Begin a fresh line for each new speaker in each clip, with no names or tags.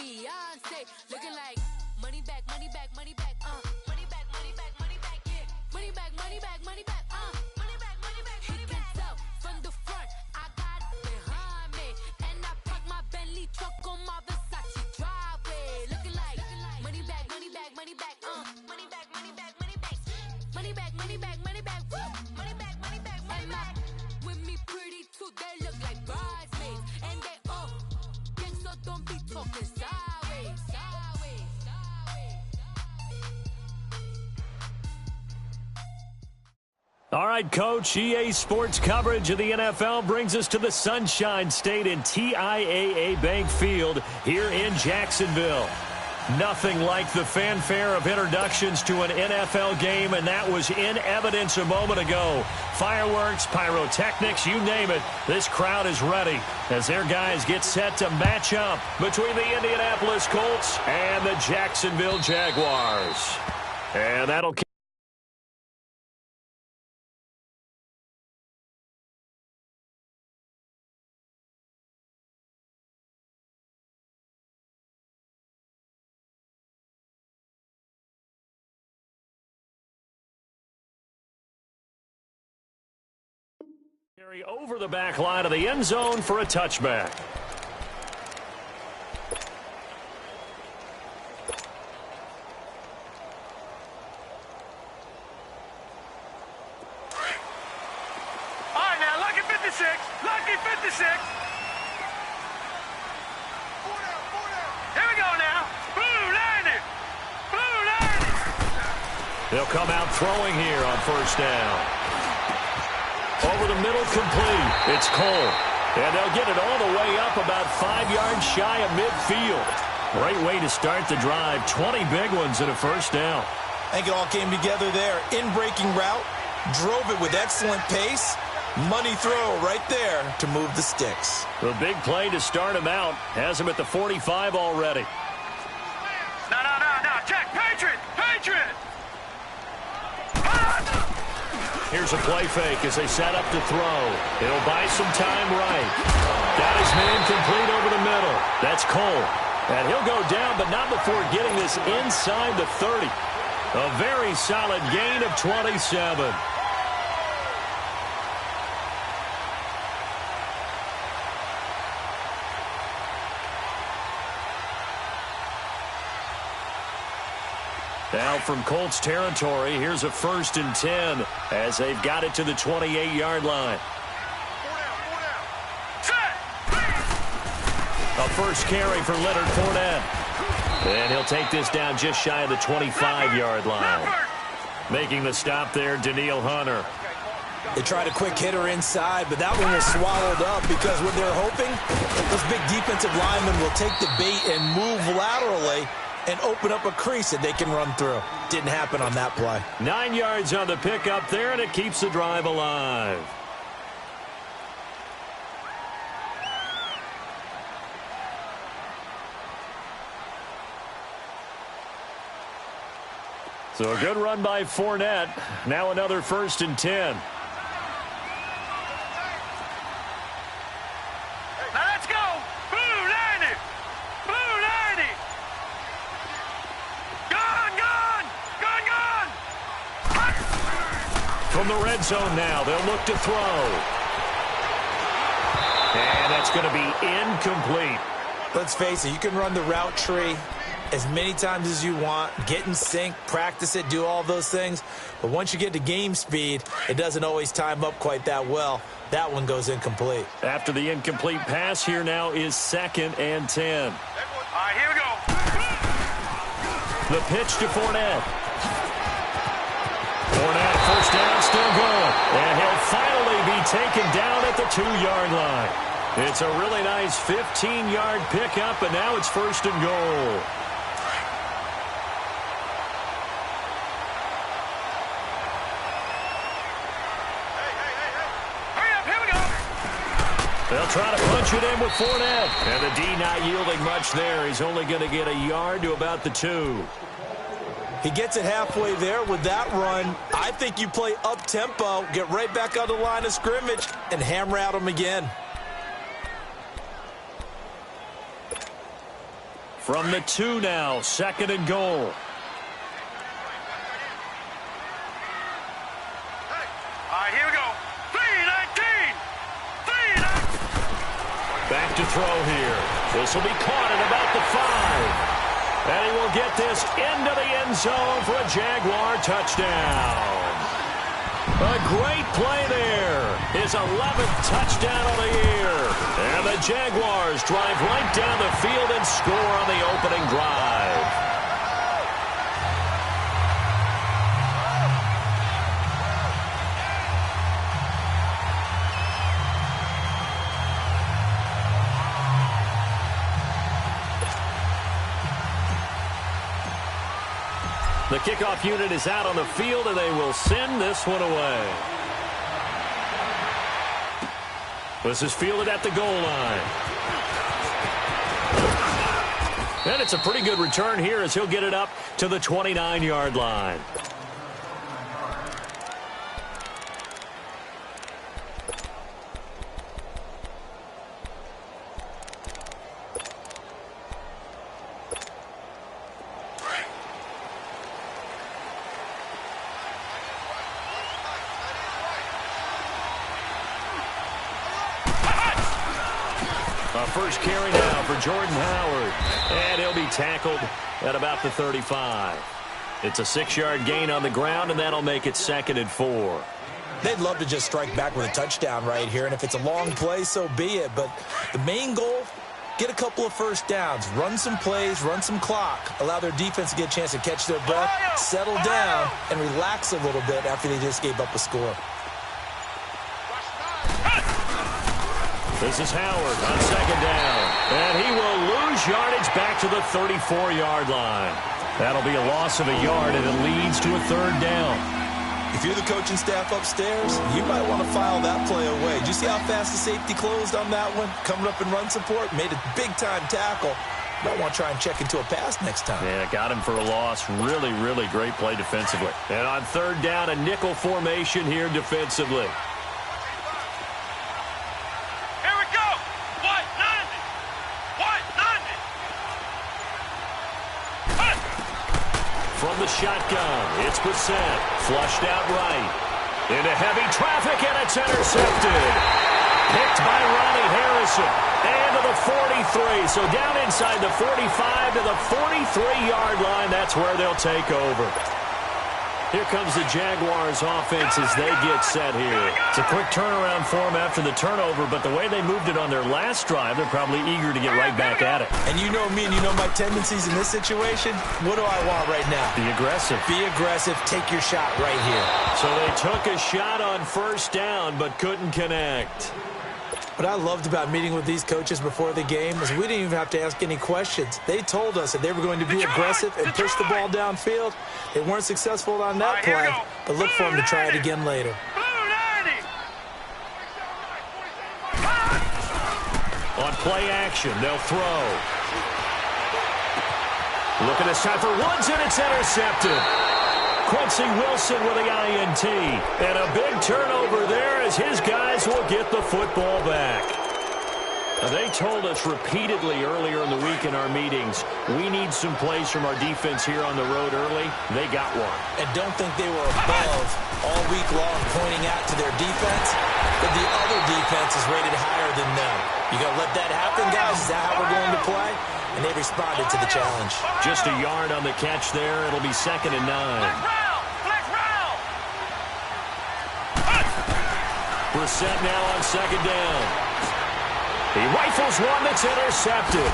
Beyonce, looking like money back, money back, money back, money back, money back, money back, yeah. Money back, money back, money back, money back, money back, money back. He can tell from the front, I got it behind me, and I park my Bentley truck on my Versace driveway, looking like money back, money back, money back, money back, money back, money back, money back, money back, money back, money back, money back, money back. With me pretty too, they look like bridesmaids, and they all gang, so don't be talking sideways, sideways, sideways.
All right, Coach, EA Sports coverage of the NFL brings us to the Sunshine State in TIAA Bank Field here in Jacksonville. Nothing like the fanfare of introductions to an NFL game, and that was in evidence a moment ago. Fireworks, pyrotechnics, you name it. This crowd is ready as their guys get set to match up between the Indianapolis Colts and the Jacksonville Jaguars. And that'll carry over the back line of the end zone for a touchback.
All right, now, lucky 56. Lucky 56. Here we go now. Blue 90. Blue 90.
They'll come out throwing here on first down. Over the middle, complete. It's Cole. And they'll get it all the way up about 5 yards shy of midfield. Great way to start the drive. 20 big ones and a first down.
I think it all came together there. In-breaking route, drove it with excellent pace. Money throw right there to move the sticks.
The big play to start him out has him at the 45 already.
No. Check. Patriot. Patriot.
Here's a play fake as they set up to throw. It'll buy some time right. That is man complete over the middle. That's Cole. And he'll go down, but not before getting this inside the 30. A very solid gain of 27. Now from Colts territory, here's a 1st and 10 as they've got it to the 28-yard line. A first carry for Leonard Fournette. And he'll take this down just shy of the 25-yard line. Making the stop there, Danielle Hunter.
They tried a quick hitter inside, but that one was swallowed up because what they're hoping, this big defensive lineman will take the bait and move laterally and open up a crease that they can run through. Didn't happen on that play.
9 yards on the pickup there, and it keeps the drive alive. So a good run by Fournette. Now another 1st and 10. From the red zone now, they'll look to throw. And that's going to be incomplete.
Let's face it, you can run the route tree as many times as you want, get in sync, practice it, do all those things. But once you get to game speed, it doesn't always time up quite that well. That one goes incomplete.
After the incomplete pass, here now is 2nd and 10.
All right, here we go.
The pitch to Fournette. Fournette, first down, still going. And he'll finally be taken down at the 2-yard line. It's a really nice 15-yard pickup, and now it's 1st and goal.
Hurry up, here we go.
They'll try to punch it in with Fournette. And the D not yielding much there. He's only going to get a yard to about the 2.
He gets it halfway there with that run. I think you play up-tempo, get right back on the line of scrimmage, and hammer at him again.
From the 2 now, 2nd and goal.
Here we go. 3-19.
Back to throw here. This will be caught at about the 5. And he will get this into the end zone for a Jaguar touchdown. A great play there. His 11th touchdown of the year. And the Jaguars drive right down the field and score on the opening drive. The kickoff unit is out on the field, and they will send this one away. This is fielded at the goal line. And it's a pretty good return here as he'll get it up to the 29-yard line. First carry now for Jordan Howard. And he'll be tackled at about the 35. It's a 6-yard gain on the ground, and that'll make it 2nd and 4.
They'd love to just strike back with a touchdown right here, and if it's a long play, so be it. But the main goal, get a couple of first downs, run some plays, run some clock, allow their defense to get a chance to catch their breath, settle down, and relax a little bit after they just gave up a score.
This is Howard on 2nd down. And he will lose yardage back to the 34-yard line. That'll be a loss of a yard, and it leads to a 3rd down.
If you're the coaching staff upstairs, you might want to file that play away. Did you see how fast the safety closed on that one? Coming up in run support, made a big-time tackle. Might want to try and check into a pass next time.
Yeah, got him for a loss. Really, really great play defensively. And on 3rd down, a nickel formation here defensively. From the shotgun, it's Brissett, flushed out right. Into heavy traffic, and it's intercepted. Picked by Ronnie Harrison. And to the 43. So down inside the 45 to the 43-yard line. That's where they'll take over. Here comes the Jaguars offense as they get set here. It's a quick turnaround for them after the turnover, but the way they moved it on their last drive, they're probably eager to get right back at it.
And you know me and you know my tendencies in this situation. What do I want right now?
Be aggressive.
Be aggressive. Take your shot right here.
So they took a shot on 1st down, but couldn't connect.
What I loved about meeting with these coaches before the game is we didn't even have to ask any questions. They told us that they were going to be aggressive and push the ball downfield. They weren't successful on that play, but look for them to try it again later.
On play action, they'll throw. Looking this time for Woods, and it's intercepted. Quincy Wilson with the INT. And a big turnover there as his guys will get the football back. Now, they told us repeatedly earlier in the week in our meetings, we need some plays from our defense here on the road early. They got one.
And don't think they were above all week long pointing out to their defense, but the other defense is rated higher than them. You going to let that happen, guys? Is that how we're going to play? And they responded to the challenge.
Just a yard on the catch there. It'll be 2nd and 9. Brissett now on 2nd down. He rifles one that's intercepted.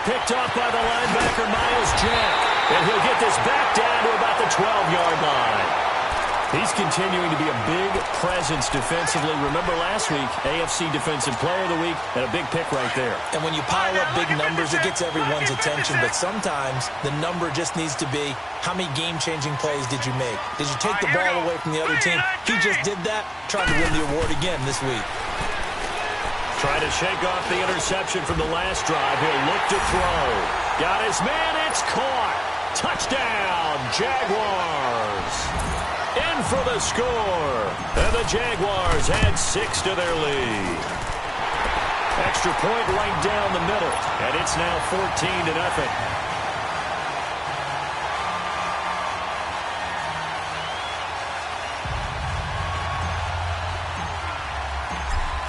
Picked off by the linebacker, Miles Jack. And he'll get this back down to about the 12-yard line. He's continuing to be a big presence defensively. Remember last week, AFC Defensive Player of the Week, and a big pick right there.
And when you pile up big numbers, it gets everyone's attention. But sometimes the number just needs to be, how many game-changing plays did you make? Did you take the ball away from the other team? He just did that, trying to win the award again this week.
Trying to shake off the interception from the last drive. He'll look to throw. Got his man. It's caught. Touchdown, Jaguars. In for the score. And the Jaguars add 6 to their lead. Extra point right down the middle, and it's now 14-0.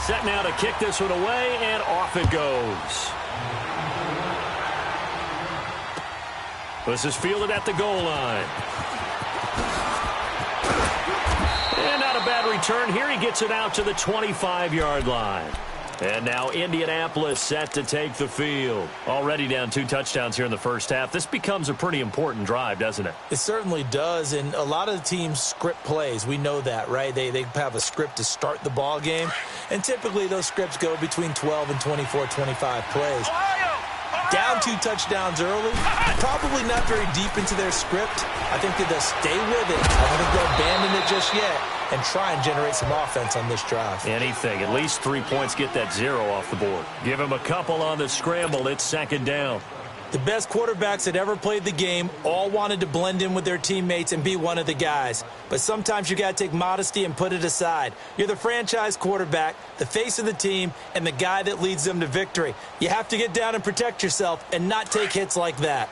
Set now to kick this one away, and off it goes. This is fielded at the goal line. And not a bad return here. He gets it out to the 25-yard line. And now Indianapolis set to take the field. Already down 2 touchdowns here in the first half. This becomes a pretty important drive, doesn't it?
It certainly does, and a lot of the teams script plays. We know that, right? They have a script to start the ball game, and typically those scripts go between 12 and 24, 25 plays. Down 2 touchdowns early, probably not very deep into their script. I think that they'll stay with it. I don't think they'll abandon it just yet and try and generate some offense on this drive.
Anything. At least 3 points, get that 0 off the board. Give him a couple on the scramble. It's second down.
The best quarterbacks that ever played the game all wanted to blend in with their teammates and be one of the guys. But sometimes you got to take modesty and put it aside. You're the franchise quarterback, the face of the team, and the guy that leads them to victory. You have to get down and protect yourself and not take hits like that.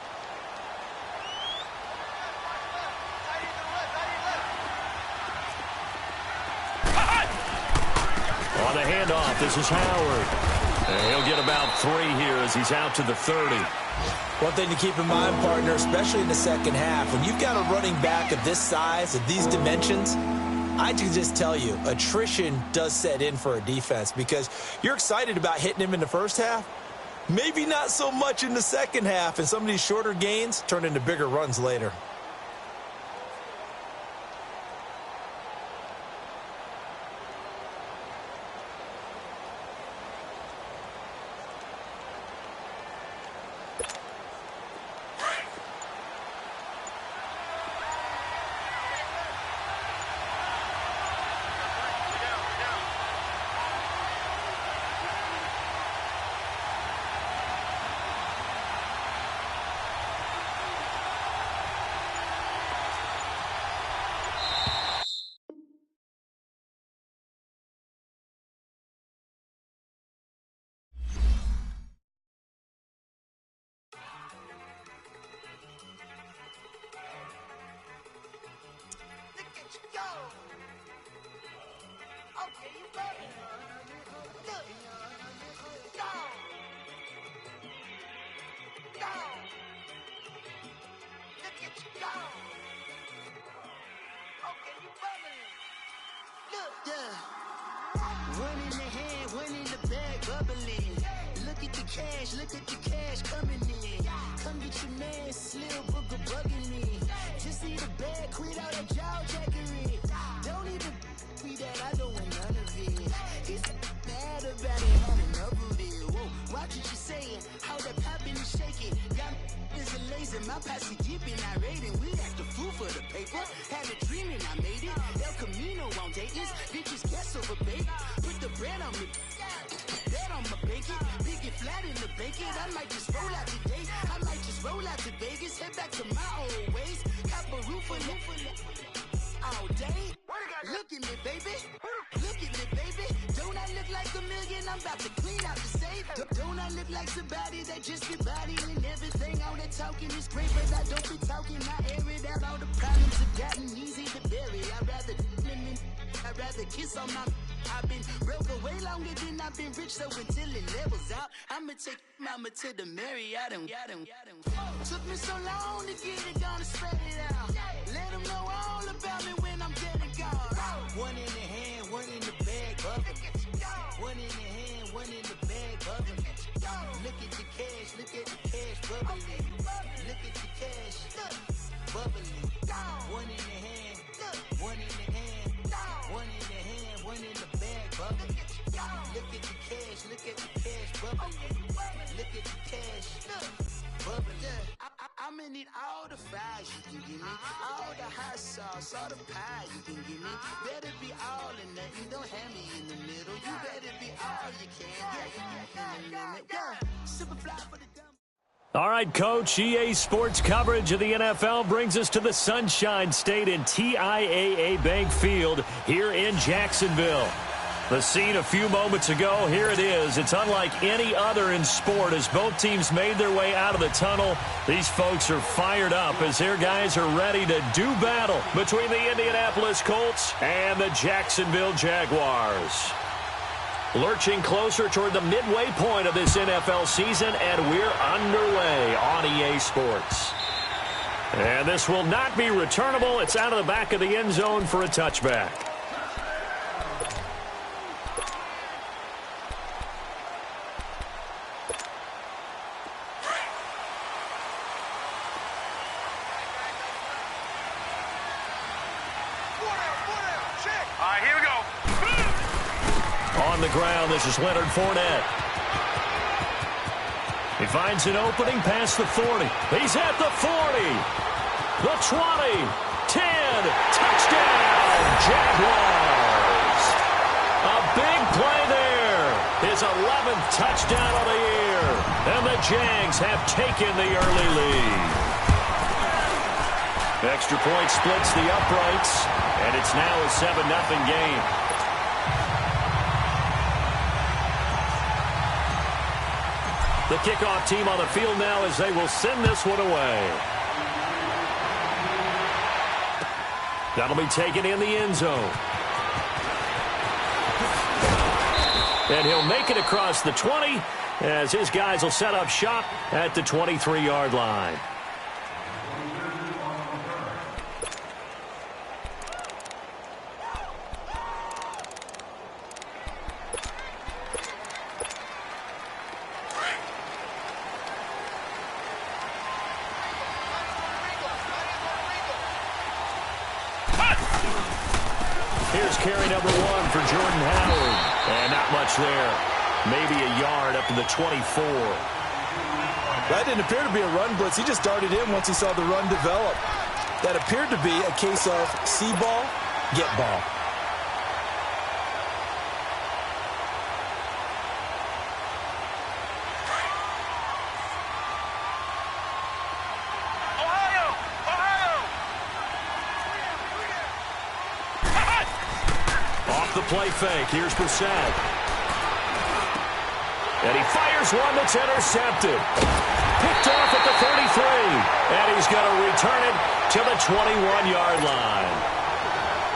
On the handoff, this is Howard. And he'll get about 3 here as he's out to the 30.
One thing to keep in mind, partner, especially in the second half, when you've got a running back of this size, of these dimensions, I can just tell you, attrition does set in for a defense because you're excited about hitting him in the first half. Maybe not so much in the second half, and some of these shorter gains turn into bigger runs later.
One in the hand, one in the bag, bubbling. Look at the cash coming in. Come get your man, Slim Booker bugging me. Just need a bag, quit all that jaw jackery. Don't even be that, I don't want none of it. He's mad about it, had enough of it. Whoa, watch what you saying, how that poppin' and shaking. Got is a lazy, my posse dipping, I raiding. We act the fool for the paper. Had a dream and I made it. El Camino on Dayton's, bitches guess over bait. Put the bread on me, bet on my bacon. Big it flat in the bacon. I might just roll out today. I might just roll out to Vegas. Head back to my old ways. Cop a roof for all day. Look at me, baby. Look at me, baby. Don't I look like a million? I'm about to clean out the safe. Don't I look like somebody that just be bodying everything? All that talking is great, but I don't be talking. I air it out. All the problems have gotten easy to bury. I'd rather kiss on my. I've been broke way longer than I've been rich, so until it levels out, I'ma take mama to the Marriott and took me so long to get it, gonna spread it out. Let them know all about me when I'm dead and gone. One in the hand, one in the bag, bubbling. One in the hand, one in the bag, bubbling. Look at the cash, bubbling. Look at the cash, bubbling. One in the hand, one in the hand, one in the hand, one in the bag, bubbling. Look at the cash, bubbling. Look at the cash, bubbling. I'ma need all the fries you can give me, all the hot sauce, all the pie you can give me. Better be all or nothing, don't have me in the middle. You better be all you can. Yeah. Superfly for the dumb.
All right, Coach, EA Sports coverage of the NFL brings us to the Sunshine State in TIAA Bank Field here in Jacksonville. The scene a few moments ago, here it is. It's unlike any other in sport as both teams made their way out of the tunnel. These folks are fired up as their guys are ready to do battle between the Indianapolis Colts and the Jacksonville Jaguars. Lurching closer toward the midway point of this NFL season, and we're underway on EA Sports. And this will not be returnable. It's out of the back of the end zone for a touchback. On the ground, this is Leonard Fournette. He finds an opening past the 40. He's at the 40. The 20. 10. Touchdown, Jaguars. A big play there. His 11th touchdown of the year. And the Jags have taken the early lead. Extra point splits the uprights, and it's now a 7-0 game. The kickoff team on the field now as they will send this one away. That'll be taken in the end zone. And he'll make it across the 20 as his guys will set up shop at the 23-yard line. Here's carry number 1 for Jordan Howard. And not much there. Maybe a yard up to the 24.
That didn't appear to be a run blitz. He just darted in once he saw the run develop. That appeared to be a case of see ball, get ball.
The play fake. Here's Brissett. And he fires one that's intercepted. Picked off at the 33. And he's going to return it to the 21-yard line.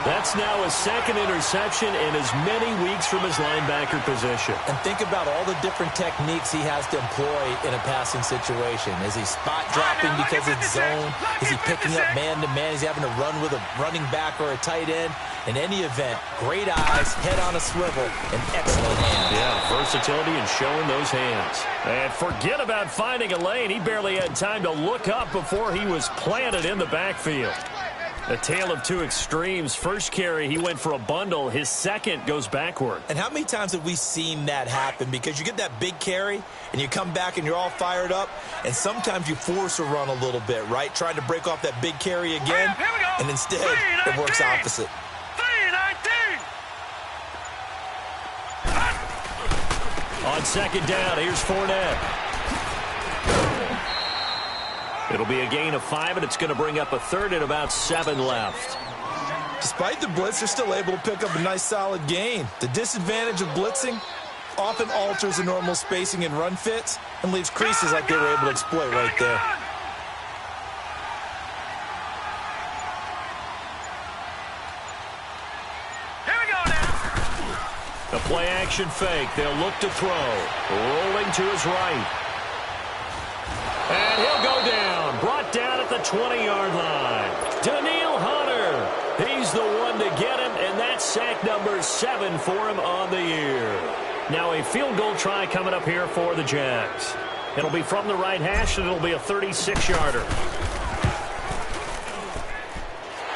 That's now his second interception in as many weeks from his linebacker position.
And think about all the different techniques he has to employ in a passing situation. Is he spot dropping because it's zone? Is he picking up man-to-man? Is he having to run with a running back or a tight end? In any event, great eyes, head on a swivel, and excellent hands.
Yeah, versatility and showing those hands. And forget about finding a lane. He barely had time to look up before he was planted in the backfield. A tale of two extremes. First carry, he went for a bundle. His second goes backward.
And how many times have we seen that happen? Because you get that big carry, and you come back and you're all fired up, and sometimes you force a run a little bit, right? Trying to break off that big carry again, and instead it works opposite.
On second down, here's Fournette. It'll be a gain of 5, and it's going to bring up a third and about 7 left.
Despite the blitz, they're still able to pick up a nice, solid gain. The disadvantage of blitzing often alters the normal spacing and run fits and leaves creases like they were able to exploit right there.
The play-action fake. They'll look to throw. Rolling to his right. And he'll go down. Brought down at the 20-yard line. Daniil Hunter. He's the one to get him, and that's sack number 7 for him on the year. Now a field goal try coming up here for the Jags. It'll be from the right hash, and it'll be a 36-yarder.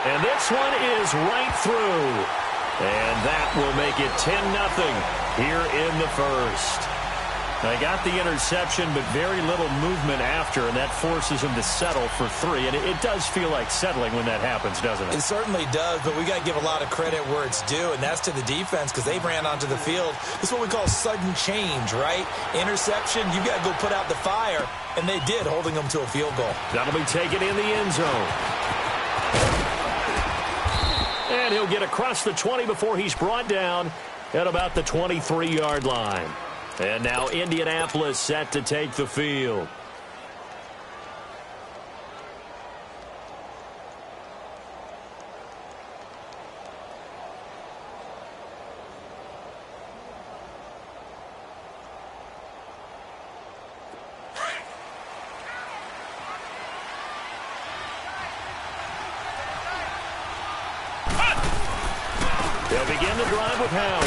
And this one is right through. And that will make it 10-0 here in the first. They got the interception, but very little movement after, and that forces them to settle for 3. And it does feel like settling when that happens, doesn't it?
It certainly does, but we got to give a lot of credit where it's due, and that's to the defense because they ran onto the field. This is what we call sudden change, right? Interception, you got to go put out the fire, and they did, holding them to a field goal.
That'll be taken in the end zone. And he'll get across the 20 before he's brought down at about the 23-yard line. And now Indianapolis set to take the field. They'll begin the drive with Howard.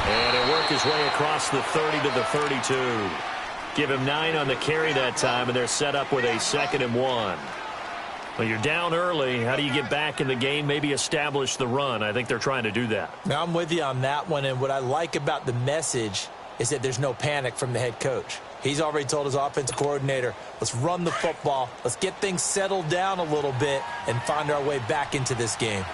And he'll work his way across the 30 to the 32. Give him 9 on the carry that time, and they're set up with a 2nd and 1. Well, you're down early. How do you get back in the game? Maybe establish the run. I think they're trying to do that.
Now, I'm with you on that one, and what I like about the message is that there's no panic from the head coach. He's already told his offensive coordinator, let's run the football, let's get things settled down a little bit and find our way back into this game.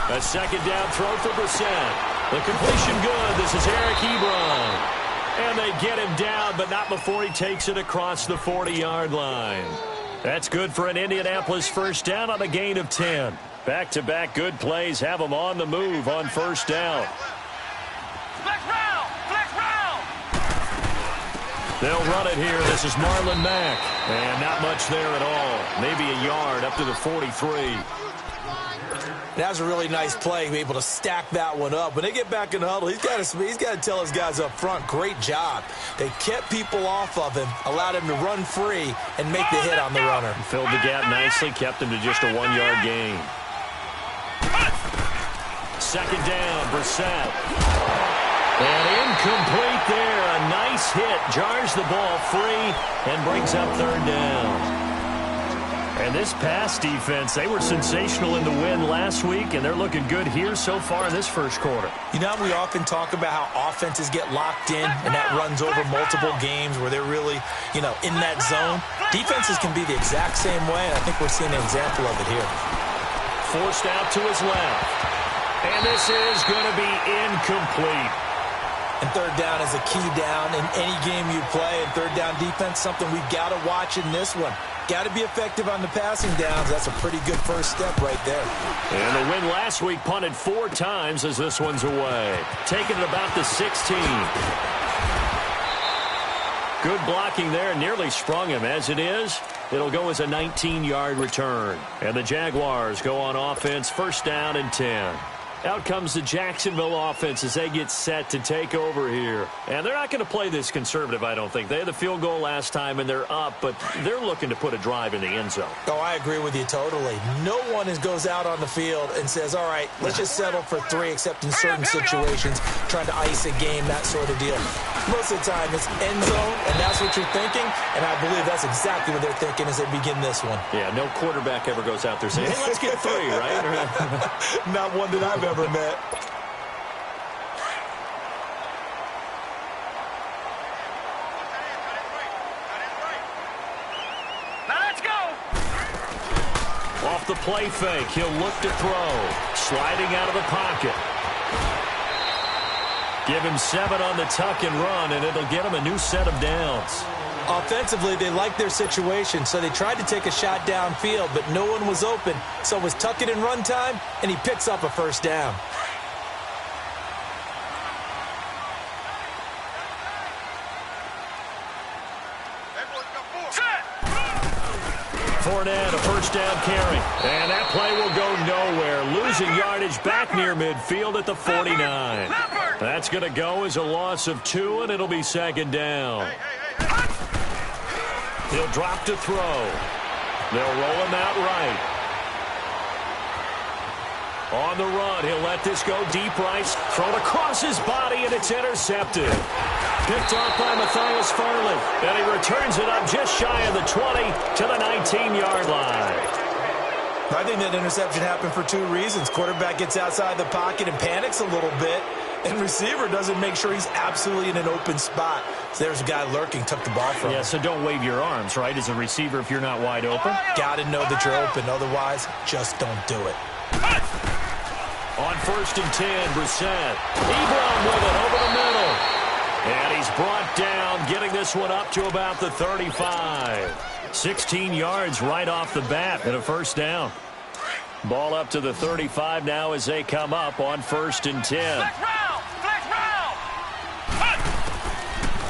A 2nd down throw for Brissett. The completion good. This is Eric Ebron. And they get him down, but not before he takes it across the 40-yard line. That's good for an Indianapolis 1st down on a gain of 10. Back-to-back good plays have them on the move on 1st down.
Flex round! Flex round!
They'll run it here. This is Marlon Mack. And not much there at all. Maybe a yard up to the 43.
That was a really nice play, be able to stack that one up. When they get back in the huddle, he's got to tell his guys up front, great job. They kept people off of him, allowed him to run free, and make the hit on the runner.
Filled the gap nicely, kept him to just a 1-yard gain. 2nd down, Brissett. And incomplete there. A nice hit. Jars the ball free and brings up 3rd down. And this pass defense, they were sensational in the win last week, and they're looking good here so far in this 1st quarter.
You know, we often talk about how offenses get locked in, and that runs over multiple games where they're really, in that zone. Defenses can be the exact same way, and I think we're seeing an example of it here.
Forced out to his left. And this is going to be incomplete.
And 3rd down is a key down in any game you play, and 3rd down defense, something we've got to watch in this one. Got to be effective on the passing downs. That's a pretty good first step right there.
And the win last week punted 4 times as this one's away. Taking it about the 16. Good blocking there. Nearly sprung him. As it is, it'll go as a 19-yard return. And the Jaguars go on offense, 1st down and 10. Out comes the Jacksonville offense as they get set to take over here. And they're not going to play this conservative, I don't think. They had the field goal last time, and they're up, but they're looking to put a drive in the end zone.
Oh, I agree with you totally. No one goes out on the field and says, all right, let's just settle for 3, except in certain situations, trying to ice a game, that sort of deal. Most of the time, it's end zone, and that's what you're thinking, and I believe that's exactly what they're thinking as they begin this one.
Yeah, no quarterback ever goes out there saying, hey, let's get 3, right?
Not one that I've ever met.
Now let's go!
Off the play fake, he'll look to throw. Sliding out of the pocket. Give him 7 on the tuck and run, and it'll get him a new set of downs.
Offensively, they like their situation, so they tried to take a shot downfield, but no one was open. So it was tuck it and run time, and he picks up a 1st down.
Fournette, a 1st down carry. And that play will go nowhere. Losing yardage back near midfield at the 49. That's going to go as a loss of 2, and it'll be 2nd down. He'll drop to throw. They'll roll him out right. On the run, he'll let this go deep right. Thrown across his body, and it's intercepted. Picked off by Matthias Farley. And he returns it up just shy of the 20 to the 19-yard line.
I think that interception happened for 2 reasons. Quarterback gets outside the pocket and panics a little bit. And receiver doesn't make sure he's absolutely in an open spot. So there's a guy lurking, took the ball from him.
Yeah, so don't wave your arms, right, as a receiver if you're not wide open.
Got to know that you're open. Otherwise, just don't do it.
On 1st and 10, Brissett. Ebron with it over the middle. And he's brought down, getting this one up to about the 35. 16 yards right off the bat and a first down. Ball up to the 35 now as they come up on 1st and 10.
Flex round.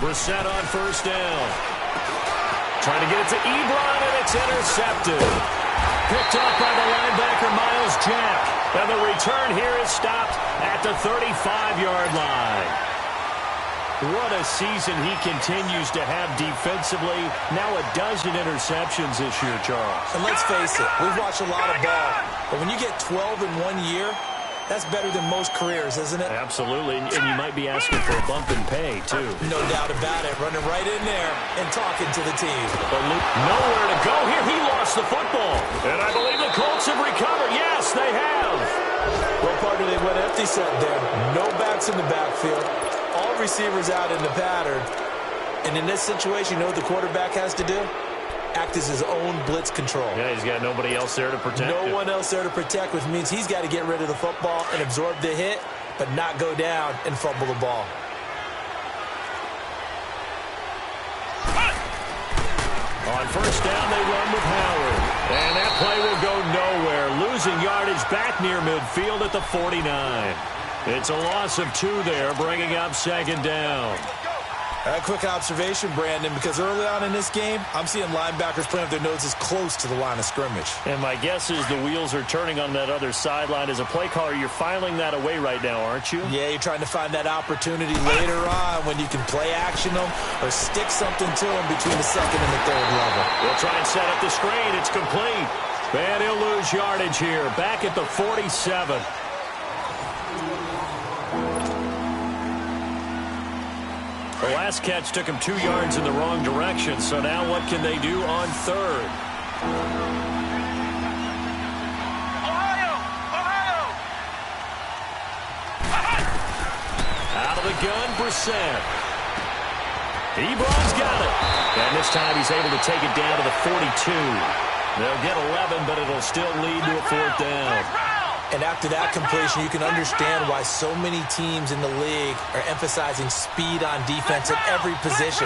Brissett on 1st down. Trying to get it to Ebron, and it's intercepted. Picked up by the linebacker, Miles Jack. And the return here is stopped at the 35-yard line. What a season he continues to have defensively. Now a dozen interceptions this year, Charles.
And let's face it, we've watched a lot of ball. But when you get 12 in 1 year, that's better than most careers, isn't it?
Absolutely. And you might be asking for a bump in pay, too.
No doubt about it. Running right in there and talking to the team.
But nowhere to go here. He lost the football. And I believe the Colts have recovered. Yes, they have.
Well, partner, they went empty set there. No backs in the backfield. All receivers out in the pattern. And in this situation, you know what the quarterback has to do? Act as his own blitz control.
Yeah, he's got nobody else there to protect him.
No one else there to protect, which means he's got to get rid of the football and absorb the hit, but not go down and fumble the ball.
On 1st down, they run with Howard. And that play will go nowhere. Losing yardage back near midfield at the 49. It's a loss of 2 there, bringing up 2nd down.
A quick observation, Brandon, because early on in this game, I'm seeing linebackers playing with their noses close to the line of scrimmage.
And my guess is the wheels are turning on that other sideline. As a play caller, you're filing that away right now, aren't you?
Yeah, you're trying to find that opportunity later on when you can play action them or stick something to them between the 2nd and the 3rd level.
We'll try and set up the screen. It's complete. And he'll lose yardage here. Back at the 47. The last catch took him 2 yards in the wrong direction, so now what can they do on 3rd?
Ohio!
Out of the gun, Brissett. Ebron's got it. And this time he's able to take it down to the 42. They'll get 11, but it'll still lead to a 4th down.
And after that completion, you can understand why so many teams in the league are emphasizing speed on defense at every position.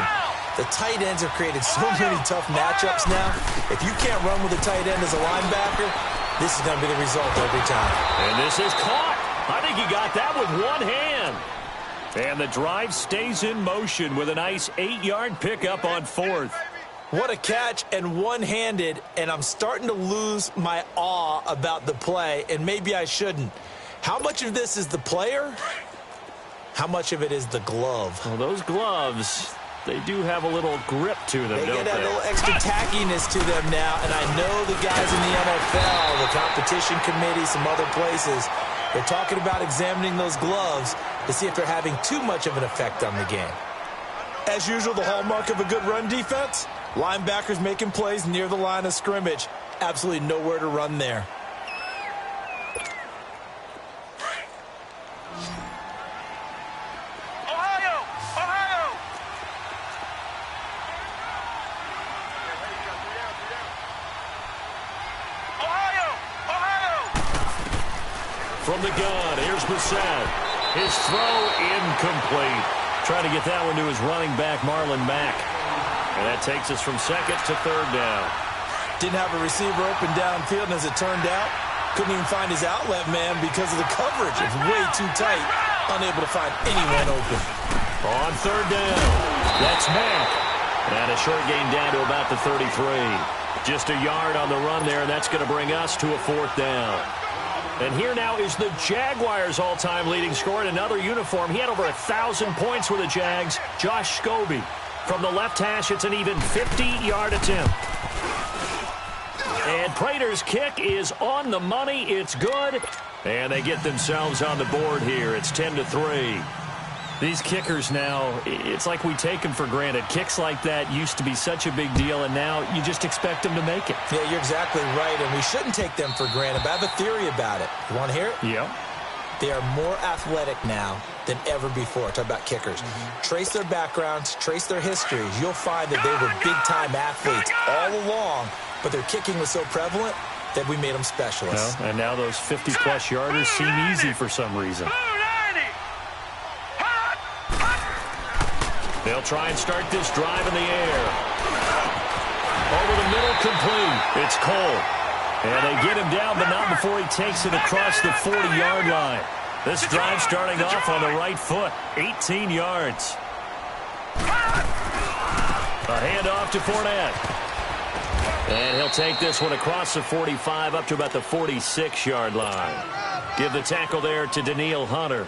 The tight ends have created so many tough matchups now. If you can't run with a tight end as a linebacker, this is going to be the result every time.
And this is caught. I think he got that with one hand. And the drive stays in motion with a nice 8-yard pickup on 4th.
What a catch, and one-handed, and I'm starting to lose my awe about the play, and maybe I shouldn't. How much of this is the player? How much of it is the glove?
Well, those gloves, they do have a little grip to them,
They
don't
get a
they?
little extra tackiness to them now, and I know the guys in the NFL, the competition committee, some other places, they're talking about examining those gloves to see if they're having too much of an effect on the game. As usual, the hallmark of a good run defense, linebackers making plays near the line of scrimmage. Absolutely nowhere to run there.
From the gun, here's Brissett. His throw incomplete. Trying to get that one to his running back, Marlon Mack. And that takes us from 2nd to 3rd down.
Didn't have a receiver open downfield, and as it turned out, couldn't even find his outlet man because of the coverage. It's way too tight, unable to find anyone open.
On 3rd down, that's Mack. And a short gain down to about the 33. Just a yard on the run there, and that's going to bring us to a 4th down. And here now is the Jaguars' all-time leading scorer in another uniform. He had over 1,000 points with the Jags, Josh Scobie. From the left hash, it's an even 50-yard attempt. And Prater's kick is on the money. It's good. And they get themselves on the board here. It's 10-3. These kickers now, it's like we take them for granted. Kicks like that used to be such a big deal, and now you just expect them to make it.
Yeah, you're exactly right, and we shouldn't take them for granted, but I have a theory about it. You want to hear it?
Yeah.
They are more athletic now than ever before. Talk about kickers. Trace their backgrounds, trace their histories. You'll find that they were big-time athletes all along, but their kicking was so prevalent that we made them specialists.
Well, and now those 50-plus yarders seem easy for some reason. They'll try and start this drive in the air. Over the middle, complete. It's Cole. And they get him down, but not before he takes it across the 40-yard line. This drive starting off on the right foot. 18 yards. A handoff to Fournette. And he'll take this one across the 45 up to about the 46-yard line. Give the tackle there to Danielle Hunter.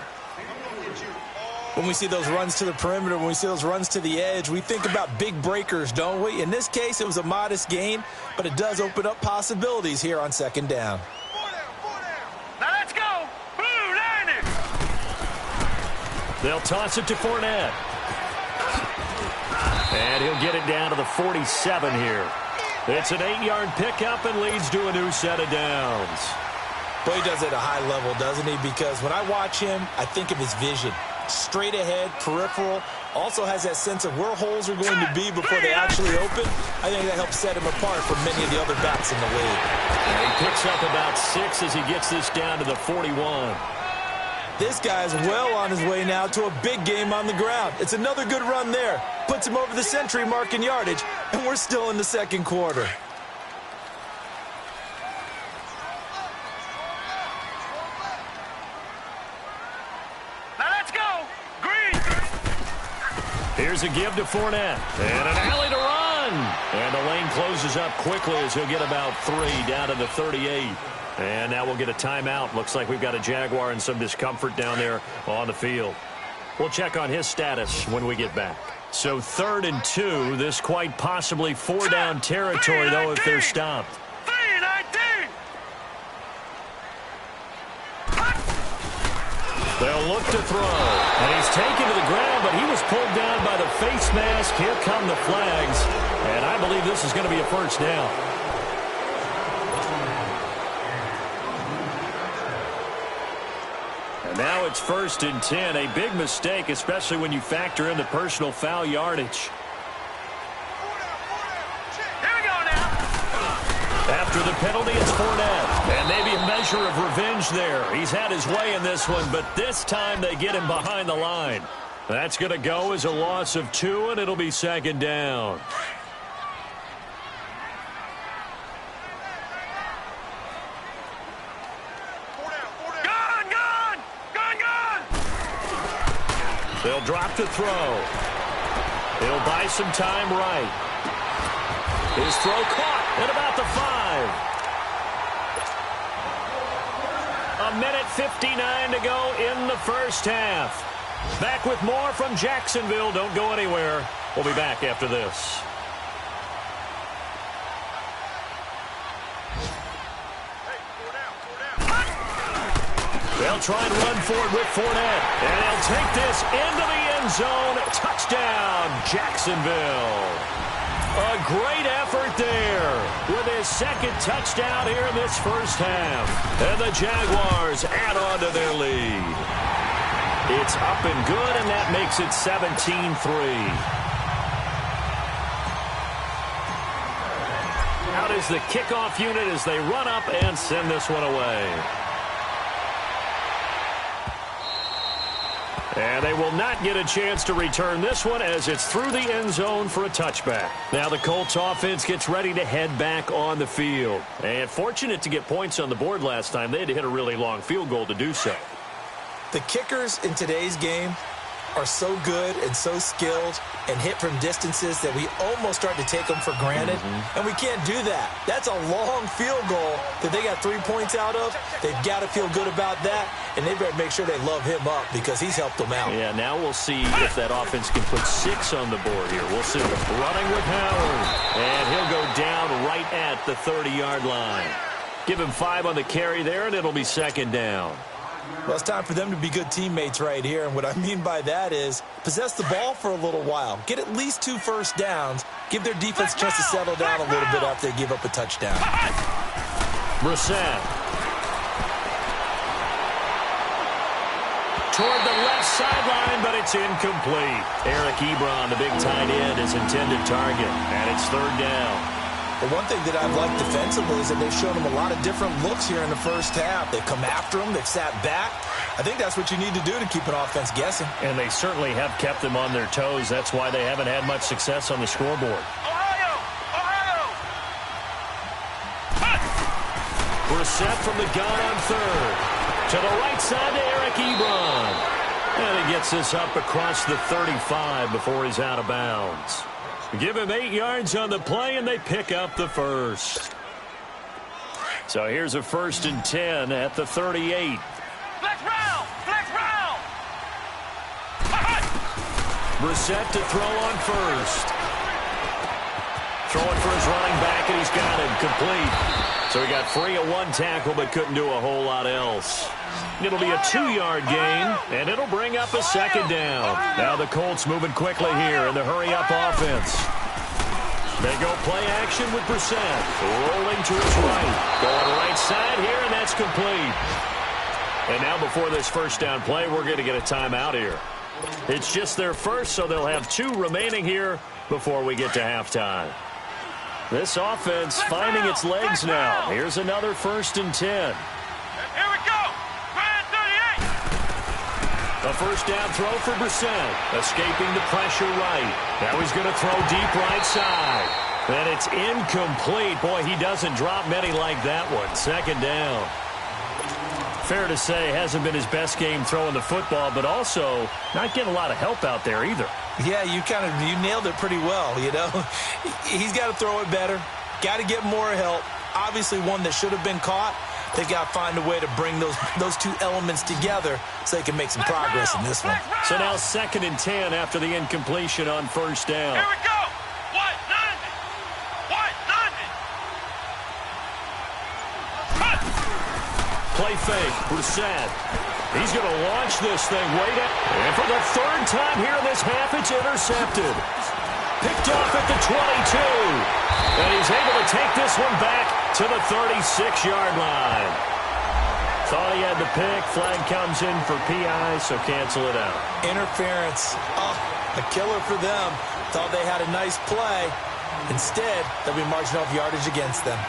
When we see those runs to the perimeter, when we see those runs to the edge, we think about big breakers, don't we? In this case, it was a modest gain, but it does open up possibilities here on second down.
Now let's go. Blue, line it.
They'll toss it to Fournette. And he'll get it down to the 47 here. It's an 8-yard pickup and leads to a new set of downs.
Well, he does it at a high level, doesn't he? Because when I watch him, I think of his vision. Straight ahead, peripheral, also has that sense of where holes are going to be before they actually open. I think that helps set him apart from many of the other backs in the league.
And he picks up about 6 as he gets this down to the 41.
This guy's well on his way now to a big game on the ground. It's another good run there. Puts him over the century mark in yardage, and we're still in the second quarter.
Here's a give to Fournette. And an alley to run. And the lane closes up quickly as he'll get about 3 down to the 38. And now we'll get a timeout. Looks like we've got a Jaguar in some discomfort down there on the field. We'll check on his status when we get back. So 3rd and 2. This quite possibly 4-down territory, though, if they're stopped.
3-19.
They'll look to throw. And he's taken to the ground, but he was pulled down by the face mask. Here come the flags. And I believe this is going to be a first down. And now it's 1st and 10. A big mistake, especially when you factor in the personal foul yardage. After the penalty, it's Fournette. And maybe a measure of revenge there. He's had his way in this one, but this time they get him behind the line. That's going to go as a loss of 2, and it'll be 2nd down. They'll drop the throw. He'll buy some time right. His throw caught at about the 5. A minute 59 to go in the first half. Back with more from Jacksonville. Don't go anywhere. We'll be back after this. They'll try and run forward with Fournette. And they'll take this into the end zone. Touchdown, Jacksonville. A great effort there with his 2nd touchdown here in this first half. And the Jaguars add on to their lead. It's up and good, and that makes it 17-3. Out is the kickoff unit as they run up and send this one away. And they will not get a chance to return this one as it's through the end zone for a touchback. Now the Colts offense gets ready to head back on the field. And fortunate to get points on the board last time. They had to hit a really long field goal to do so.
The kickers in today's game are so good and so skilled and hit from distances that we almost start to take them for granted. And we can't do that. That's a long field goal that they got 3 points out of. They've got to feel good about that, and they better make sure they love him up because he's helped them out.
Yeah, now we'll see if that offense can put 6 on the board here. We'll see. Running with Howard, and he'll go down right at the 30-yard line. Give him 5 on the carry there, and it'll be 2nd down.
Well, it's time for them to be good teammates right here, and what I mean by that is possess the ball for a little while. Get at least 2 first downs. Give their defense a chance to settle down a little bit after they give up a touchdown.
Brissett. Toward the left sideline, but it's incomplete. Eric Ebron, the big tight end, his intended target, and it's 3rd down.
But one thing that I've liked defensively is that they've shown him a lot of different looks here in the first half. They've come after him. They've sat back. I think that's what you need to do to keep an offense guessing.
And they certainly have kept them on their toes. That's why they haven't had much success on the scoreboard. Brissett from the gun on third. To the right side to Eric Ebron. And he gets this up across the 35 before he's out of bounds. Give him 8 yards on the play, and they pick up the first. So here's a 1st and 10 at the 38.
Flex round! Flex round!
Brissett to throw on first. Throwing for his running back, and he's got it complete. So he got free of one tackle, but couldn't do a whole lot else. It'll be a 2-yard gain, and it'll bring up a 2nd down. Now the Colts moving quickly here in the hurry-up offense. They go play action with Brissett. Rolling to his right. Going right side here, and that's complete. And now before this first down play, we're going to get a timeout here. It's just their first, so they'll have 2 remaining here before we get to halftime. This offense finding its legs now. Here's another 1st and 10.
Here we go! Grand 38!
A first down throw for Brissett. Escaping the pressure right. Now he's going to throw deep right side. And it's incomplete. Boy, he doesn't drop many like that one. 2nd down. Fair to say, hasn't been his best game throwing the football, but also not getting a lot of help out there either.
Yeah, you nailed it pretty well, you know. He's got to throw it better. Got to get more help. Obviously one that should have been caught. They've got to find a way to bring those 2 elements together so they can make some progress in this one.
So now 2nd and 10 after the incompletion on 1st down.
Here we go! White 90! White 90!
Play fake, Brissett. He's going to launch this thing way down. And for the 3rd time here in this half, it's intercepted. Picked off at the 22. And he's able to take this one back to the 36-yard line. Thought he had the pick. Flag comes in for PI, so cancel it out.
Interference. Oh, a killer for them. Thought they had a nice play. Instead, they'll be marching off yardage against them.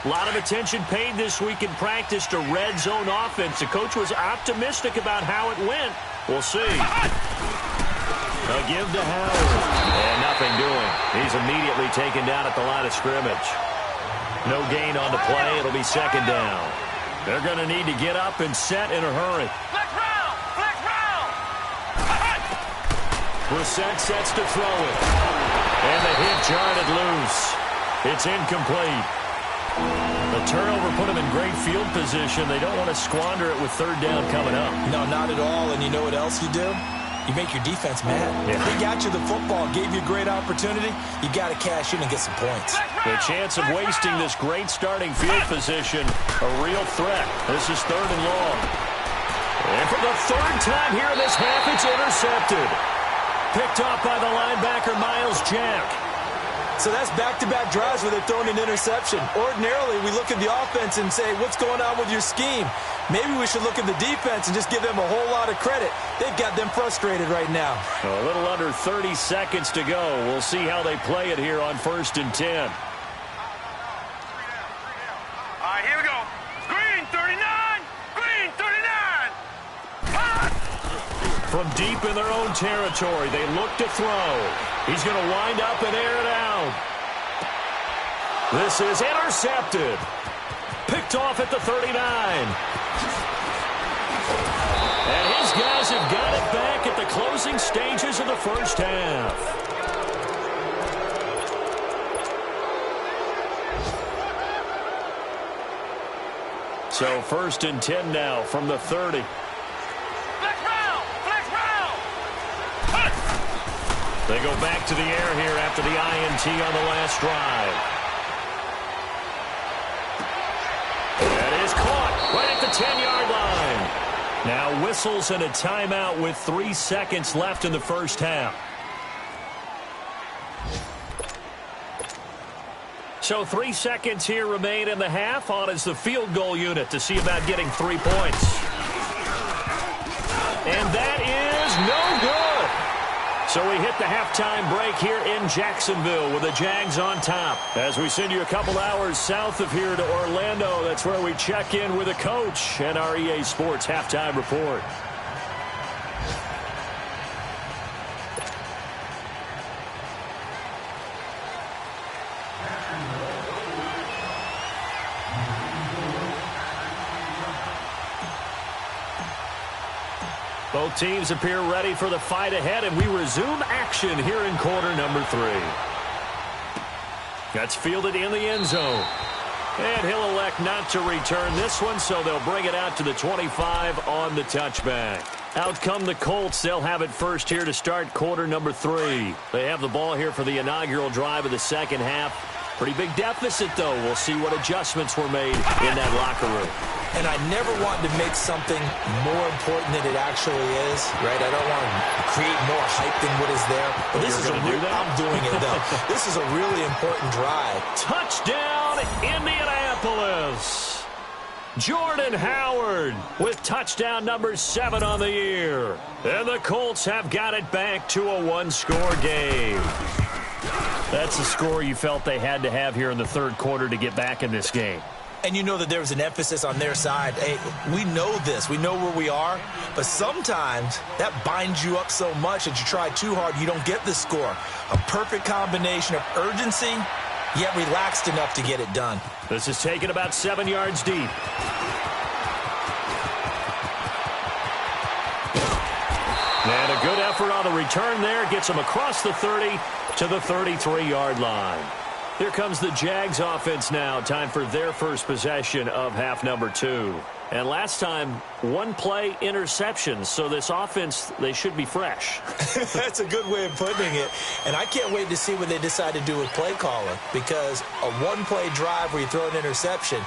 A lot of attention paid this week in practice to red zone offense. The coach was optimistic about how it went. We'll see. A give to Howard. And nothing doing. He's immediately taken down at the line of scrimmage. No gain on the play. It'll be 2nd down. They're going to need to get up and set in a hurry.
Flex round! Flex round!
Brissett sets to throw it. And the hit jarred it loose. It's incomplete. The turnover put them in great field position. They don't want to squander it with 3rd down coming up.
No, not at all. And you know what else you do? You make your defense mad.
Yeah.
They got you the football, gave you a great opportunity. You got to cash in and get some points.
The chance of wasting this great starting field position, a real threat. This is 3rd and long. And for the 3rd time here in this half, it's intercepted. Picked off by the linebacker, Miles Jack.
So that's back-to-back drives where they're throwing an interception. Ordinarily, we look at the offense and say, what's going on with your scheme? Maybe we should look at the defense and just give them a whole lot of credit. They've got them frustrated right now.
A little under 30 seconds to go. We'll see how they play it here on 1st and 10.
All right, here we go. Green 39! Green 39!
From deep in their own territory, they look to throw. He's going to wind up and air it out. This is intercepted. Picked off at the 39. And his guys have got it back at the closing stages of the first half. So 1st and 10 now from the 30. They go back to the air here after the INT on the last drive. That is caught right at the 10-yard line. Now whistles and a timeout with 3 seconds left in the first half. So 3 seconds here remain in the half. On is the field goal unit to see about getting 3 points. And that is no good. So we hit the halftime break here in Jacksonville with the Jags on top. As we send you a couple hours south of here to Orlando, that's where we check in with the coach and our EA Sports halftime report. Both teams appear ready for the fight ahead, and we resume action here in quarter number 3. That's fielded in the end zone. And he'll elect not to return this one, so they'll bring it out to the 25 on the touchback. Out come the Colts. They'll have it first here to start quarter number 3. They have the ball here for the inaugural drive of the second half. Pretty big deficit, though. We'll see what adjustments were made in that locker room.
And I never want to make something more important than it actually is, right? I don't want to create more hype than what is there. But this is I'm doing it, though. This is a really important drive.
Touchdown, Indianapolis. Jordan Howard with touchdown number 7 on the year. And the Colts have got it back to a one-score game. That's the score you felt they had to have here in the third quarter to get back in this game.
And you know that there was an emphasis on their side. Hey, we know this. We know where we are. But sometimes that binds you up so much that you try too hard, you don't get the score. A perfect combination of urgency, yet relaxed enough to get it done.
This is taken about 7 yards deep. And a good effort on the return there. Gets them across the 30 to the 33-yard line. Here comes the Jags offense now. Time for their first possession of half number 2. And last time, one play interception. So this offense, they should be fresh.
That's a good way of putting it. And I can't wait to see what they decide to do with play calling. Because a one-play drive where you throw an interception,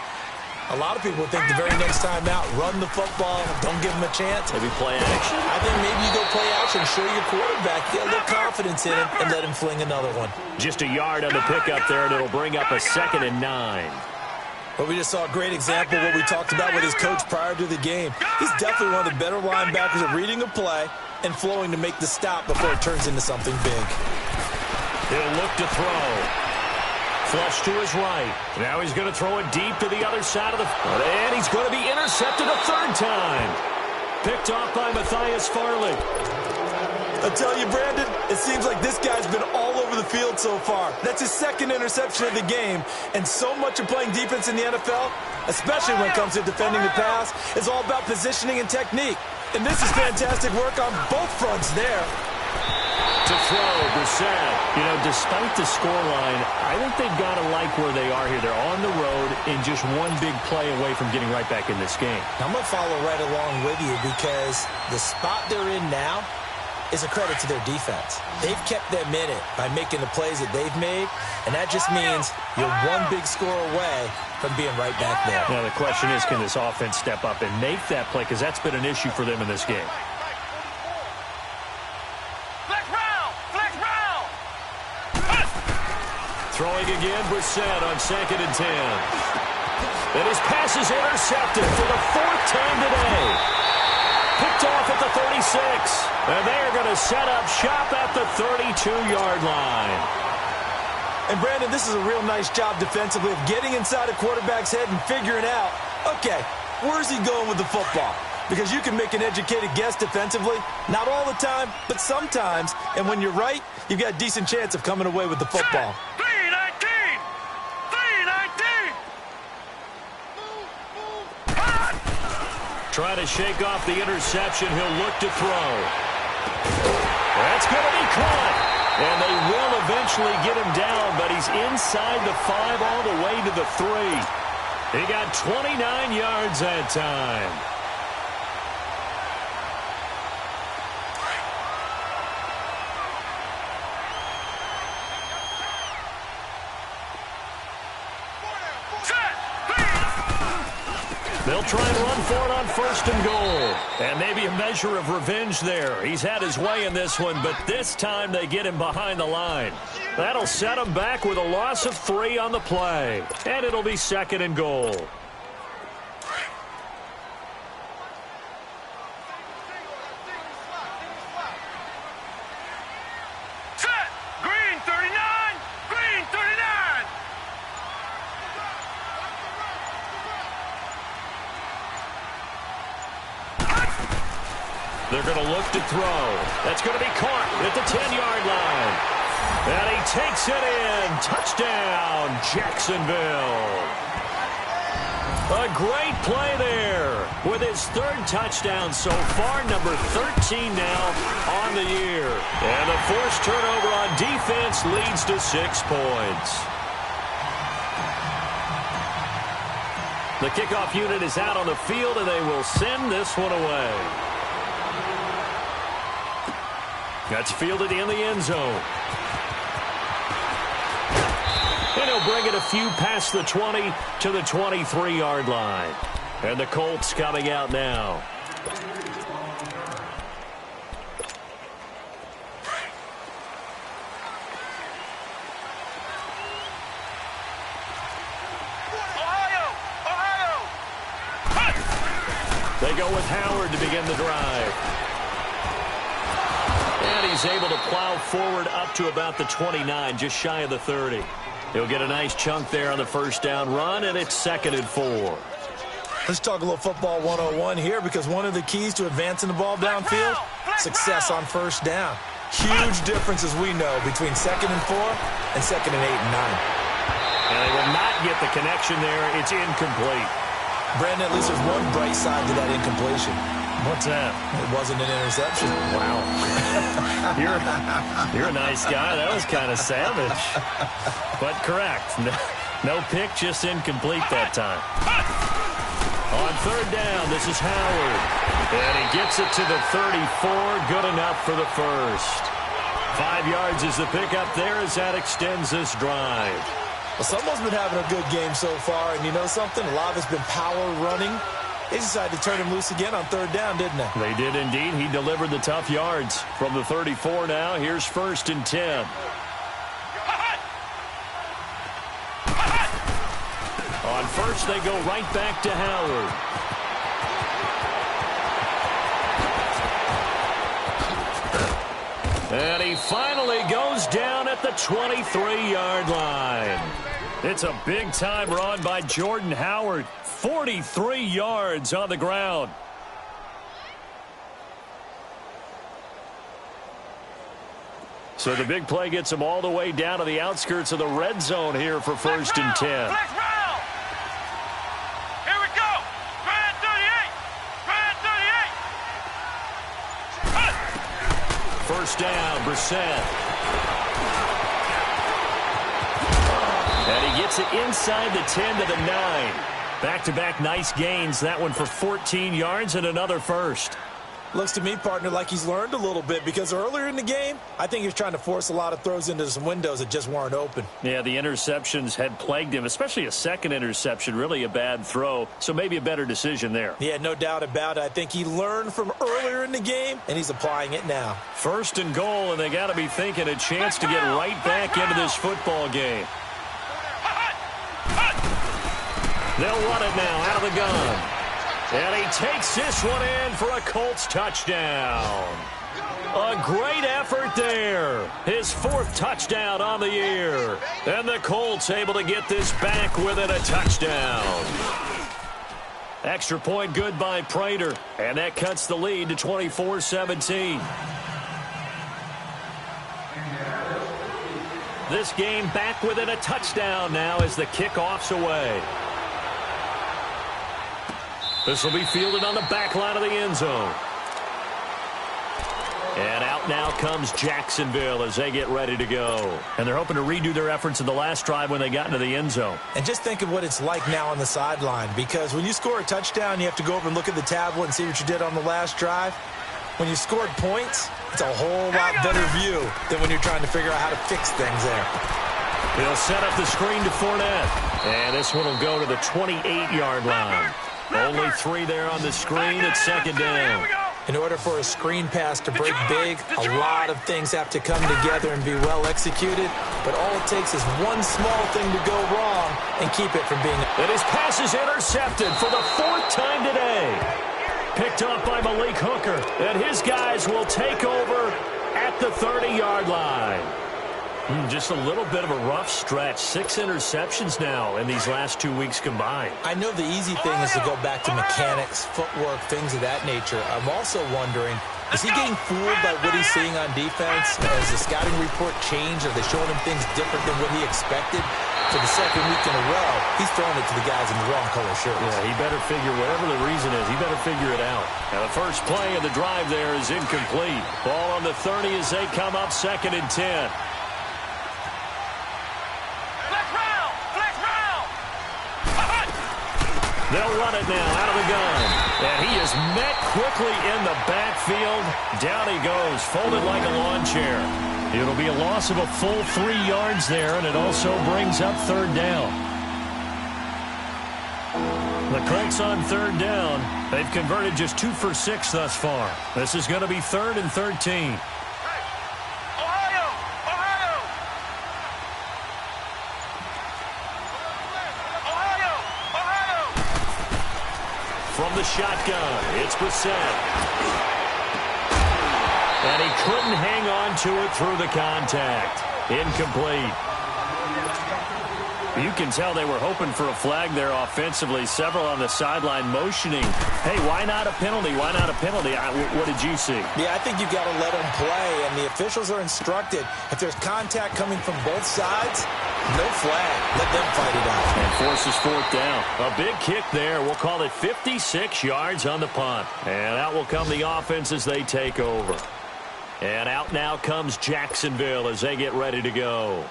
a lot of people think the very next time out, run the football, don't give them a chance.
Maybe play action?
I think maybe you go play action, show your quarterback, get a little confidence in him, and let him fling another one.
Just a yard on the pickup there, and it'll bring up a 2nd and 9.
But we just saw a great example of what we talked about with his coach prior to the game. He's definitely one of the better linebackers at reading a play and flowing to make the stop before it turns into something big.
He'll look to throw. Flush to his right. Now he's going to throw it deep to the other side of the field. And he's going to be intercepted a 3rd time. Picked off by Matthias Farley.
I tell you, Brandon, it seems like this guy's been all over the field so far. That's his 2nd interception of the game. And so much of playing defense in the NFL, especially when it comes to defending the pass, is all about positioning and technique. And this is fantastic work on both fronts there.
To throw, Brissett. You know, despite the scoreline, I think they've got to like where they are here. They're on the road in just one big play away from getting right back in this game.
I'm going to follow right along with you because the spot they're in now is a credit to their defense. They've kept them in it by making the plays that they've made, and that just means you're one big score away from being right back there.
Now, the question is, can this offense step up and make that play? Because that's been an issue for them in this game. Throwing again, Brissett on 2nd and 10. And his pass is intercepted for the 4th time today. Picked off at the 36. And they are going to set up shop at the 32-yard line.
And, Brandon, this is a real nice job defensively of getting inside a quarterback's head and figuring out, okay, where's he going with the football? Because you can make an educated guess defensively. Not all the time, but sometimes. And when you're right, you've got a decent chance of coming away with the football.
Trying to shake off the interception. He'll look to throw. That's going to be caught. And they will eventually get him down, but he's inside the 5 all the way to the 3. He got 29 yards that time. They'll try and run for it on 1st and goal. And maybe a measure of revenge there. He's had his way in this one, but this time they get him behind the line. That'll set him back with a loss of 3 on the play. And it'll be 2nd and goal. They're going to look to throw. That's going to be caught at the 10-yard line. And he takes it in. Touchdown, Jacksonville. A great play there with his third touchdown so far, number 13 now on the year. And the forced turnover on defense leads to 6 points. The kickoff unit is out on the field, and they will send this one away. That's fielded in the end zone. And he'll bring it a few past the 20 to the 23-yard line. And the Colts coming out now. They go with Howard to begin the drive. And he's able to plow forward up to about the 29, just shy of the 30. He'll get a nice chunk there on the first down run, and it's 2nd and 4.
Let's talk a little football 101 here, because one of the keys to advancing the ball downfield, success on first down. Huge difference, as we know, between 2nd and 4 and 2nd and 8 and 9.
And they will not get the connection there. It's incomplete.
Brandon, at least there's one bright side to that incompletion.
What's that?
It wasn't an interception.
Wow. You're a nice guy. That was kind of savage. But correct. No pick, just incomplete that time. On third down, this is Howard. And he gets it to the 34. Good enough for the first. 5 yards is the pickup there as that extends this drive.
Well, someone's been having a good game so far, and you know something? A lot of it's been power running. They decided to turn him loose again on third down, didn't they?
They did indeed. He delivered the tough yards from the 34 now. Here's 1st and 10. On first, they go right back to Howard. And he finally goes down at the 23-yard line. It's a big-time run by Jordan Howard. 43 yards on the ground. So the big play gets him all the way down to the outskirts of the red zone here for 1st and 10.
Here we go. Grand 38. Grand 38.
First down, Brissett. And he gets it inside the 10 to the 9. Back-to-back nice gains. That one for 14 yards and another first.
Looks to me, partner, like he's learned a little bit, because earlier in the game, I think he was trying to force a lot of throws into some windows that just weren't open.
Yeah, the interceptions had plagued him, especially a second interception, really a bad throw, so maybe a better decision there.
Yeah, no doubt about it. I think he learned from earlier in the game, and he's applying it now.
1st and goal, and they got to be thinking a chance to get right back into this football game. They'll run it now out of the gun. And he takes this one in for a Colts touchdown. A great effort there. His 4th touchdown on the year. And the Colts able to get this back within a touchdown. Extra point good by Prater. And that cuts the lead to 24-17. This game back within a touchdown now as the kickoff's away. This will be fielded on the back line of the end zone. And out now comes Jacksonville as they get ready to go. And they're hoping to redo their efforts in the last drive when they got into the end zone.
And just think of what it's like now on the sideline, because when you score a touchdown, you have to go over and look at the tablet and see what you did on the last drive. When you scored points, it's a whole lot better view than when you're trying to figure out how to fix things there.
He'll set up the screen to Fournette. And this one will go to the 28-yard line. Only 3 there on the screen at 2nd down.
In order for a screen pass to break big, a lot of things have to come together and be well executed. But all it takes is one small thing to go wrong and keep it from being...
And his pass is intercepted for the 4th time today. Picked up by Malik Hooker. And his guys will take over at the 30-yard line. Just a little bit of a rough stretch. 6 interceptions now in these last 2 weeks combined.
I know the easy thing is to go back to mechanics, footwork, things of that nature. I'm also wondering, Is he getting fooled by what he's seeing on defense? Has the scouting report changed? Are they showing him things different than what he expected? For the second week in a row, he's throwing it to the guys in the wrong color shirts.
Yeah, he better figure, whatever the reason is, he better figure it out. Now, the first play of the drive there is incomplete. Ball on the 30 as they come up 2nd and 10. They'll run it now out of the gun. And he is met quickly in the backfield. Down he goes, folded like a lawn chair. It'll be a loss of a full 3 yards there, and it also brings up 3rd down. The Colts on 3rd down. They've converted just 2 for 6 thus far. This is going to be 3rd and 13. From the shotgun, it's Brissett. And he couldn't hang on to it through the contact. Incomplete. You can tell they were hoping for a flag there offensively. Several on the sideline motioning. Hey, why not a penalty? Why not a penalty? What did you see?
Yeah, I think you've got to let them play, and the officials are instructed. If there's contact coming from both sides, no flag. Let them fight it out.
And forces 4th down. A big kick there. We'll call it 56 yards on the punt. And out will come the offense as they take over. And out now comes Jacksonville as they get ready to go.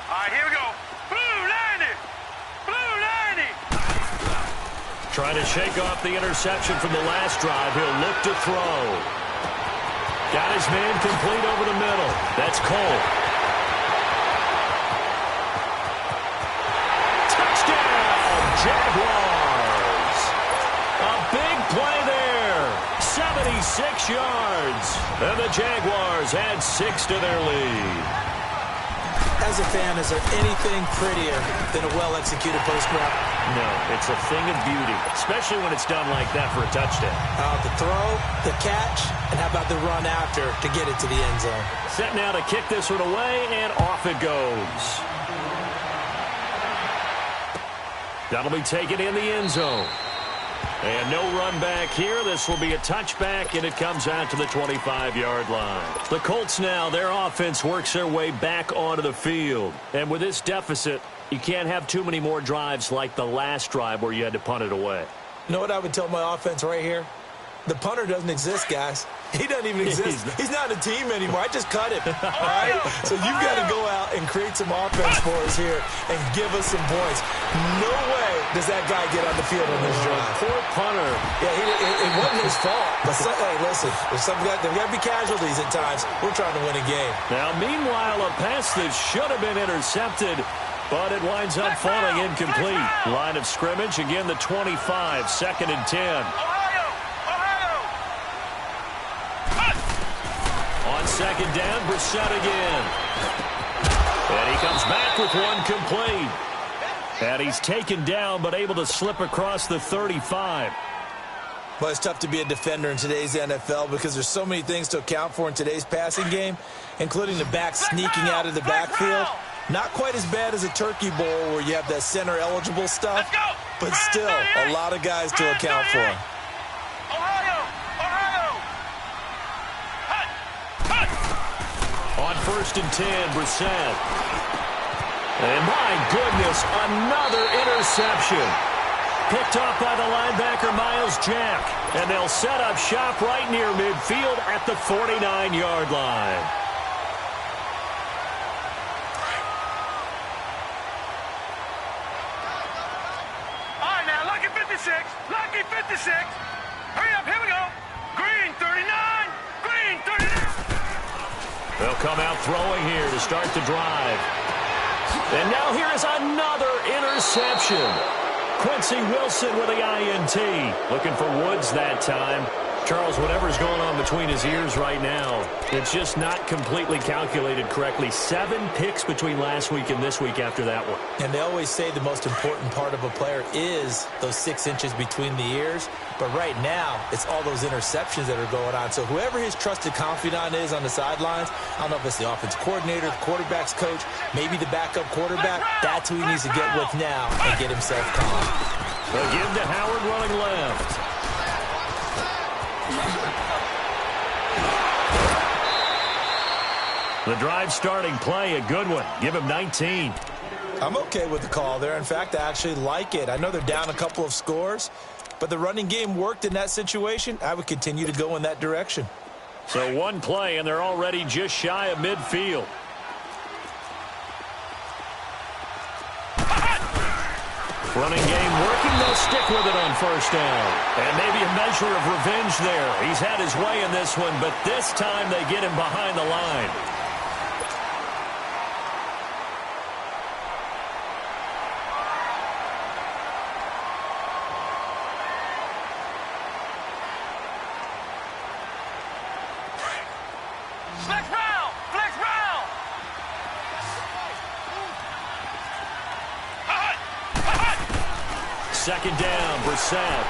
All right, here we go. Blue 90. Blue 90.
Trying to shake off the interception from the last drive. He'll look to throw. Got his man complete over the middle. That's Cole. Touchdown, Jaguars. A big play there. 76 yards. And the Jaguars add 6 to their lead.
As a fan, is there anything prettier than a well-executed post route?
No, it's a thing of beauty, especially when it's done like that for a touchdown.
The throw, the catch, and how about the run after to get it to the end zone?
Set now to kick this one away, and off it goes. That'll be taken in the end zone. And no run back here. This will be a touchback, and it comes out to the 25-yard line. The Colts now, their offense works their way back onto the field. And with this deficit, you can't have too many more drives like the last drive where you had to punt it away.
You know what I would tell my offense right here? The punter doesn't exist, guys. He doesn't even exist. He's not a team anymore. I just cut him. All right? So you've got to go out and create some offense for us here and give us some points. No way does that guy get on the field on this drive.
Poor punter.
Yeah, it wasn't his fault. But hey, listen, there's got to be casualties at times. We're trying to win a game.
Now, meanwhile, a pass that should have been intercepted, but it winds up falling incomplete. Line of scrimmage, again, the 25, 2nd and 10. On 2nd down, Brissett again. And he comes back with one complete. And he's taken down, but able to slip across the 35.
Well, it's tough to be a defender in today's NFL because there's so many things to account for in today's passing game, including the back sneaking out of the backfield. Not quite as bad as a turkey bowl where you have that center-eligible stuff, but still a lot of guys to account for.
On 1st and 10, Brissett. And my goodness, another interception. Picked off by the linebacker, Miles Jack. And they'll set up shop right near midfield at the 49-yard line.
All right, now, lucky 56. Lucky 56. Hurry up, here we go. Green 39. Green 39.
They'll come out throwing here to start the drive. And now here is another interception. Quincy Wilson with the INT. Looking for Woods that time. Charles, whatever's going on between his ears right now, it's just not completely calculated correctly. 7 picks between last week and this week after that one.
And they always say the most important part of a player is those 6 inches between the ears. But right now, it's all those interceptions that are going on. So whoever his trusted confidant is on the sidelines, I don't know if it's the offense coordinator, the quarterback's coach, maybe the backup quarterback, that's who he needs to get with now and get himself calm.
Again to Howard running left. The drive starting play, a good one. Give him 19.
I'm okay with the call there. In fact, I actually like it. I know they're down a couple of scores, but the running game worked in that situation. I would continue to go in that direction.
So one play, and they're already just shy of midfield. Running game working. They'll stick with it on first down. And maybe a measure of revenge there. He's had his way in this one, but this time they get him behind the line. Second down, Brissett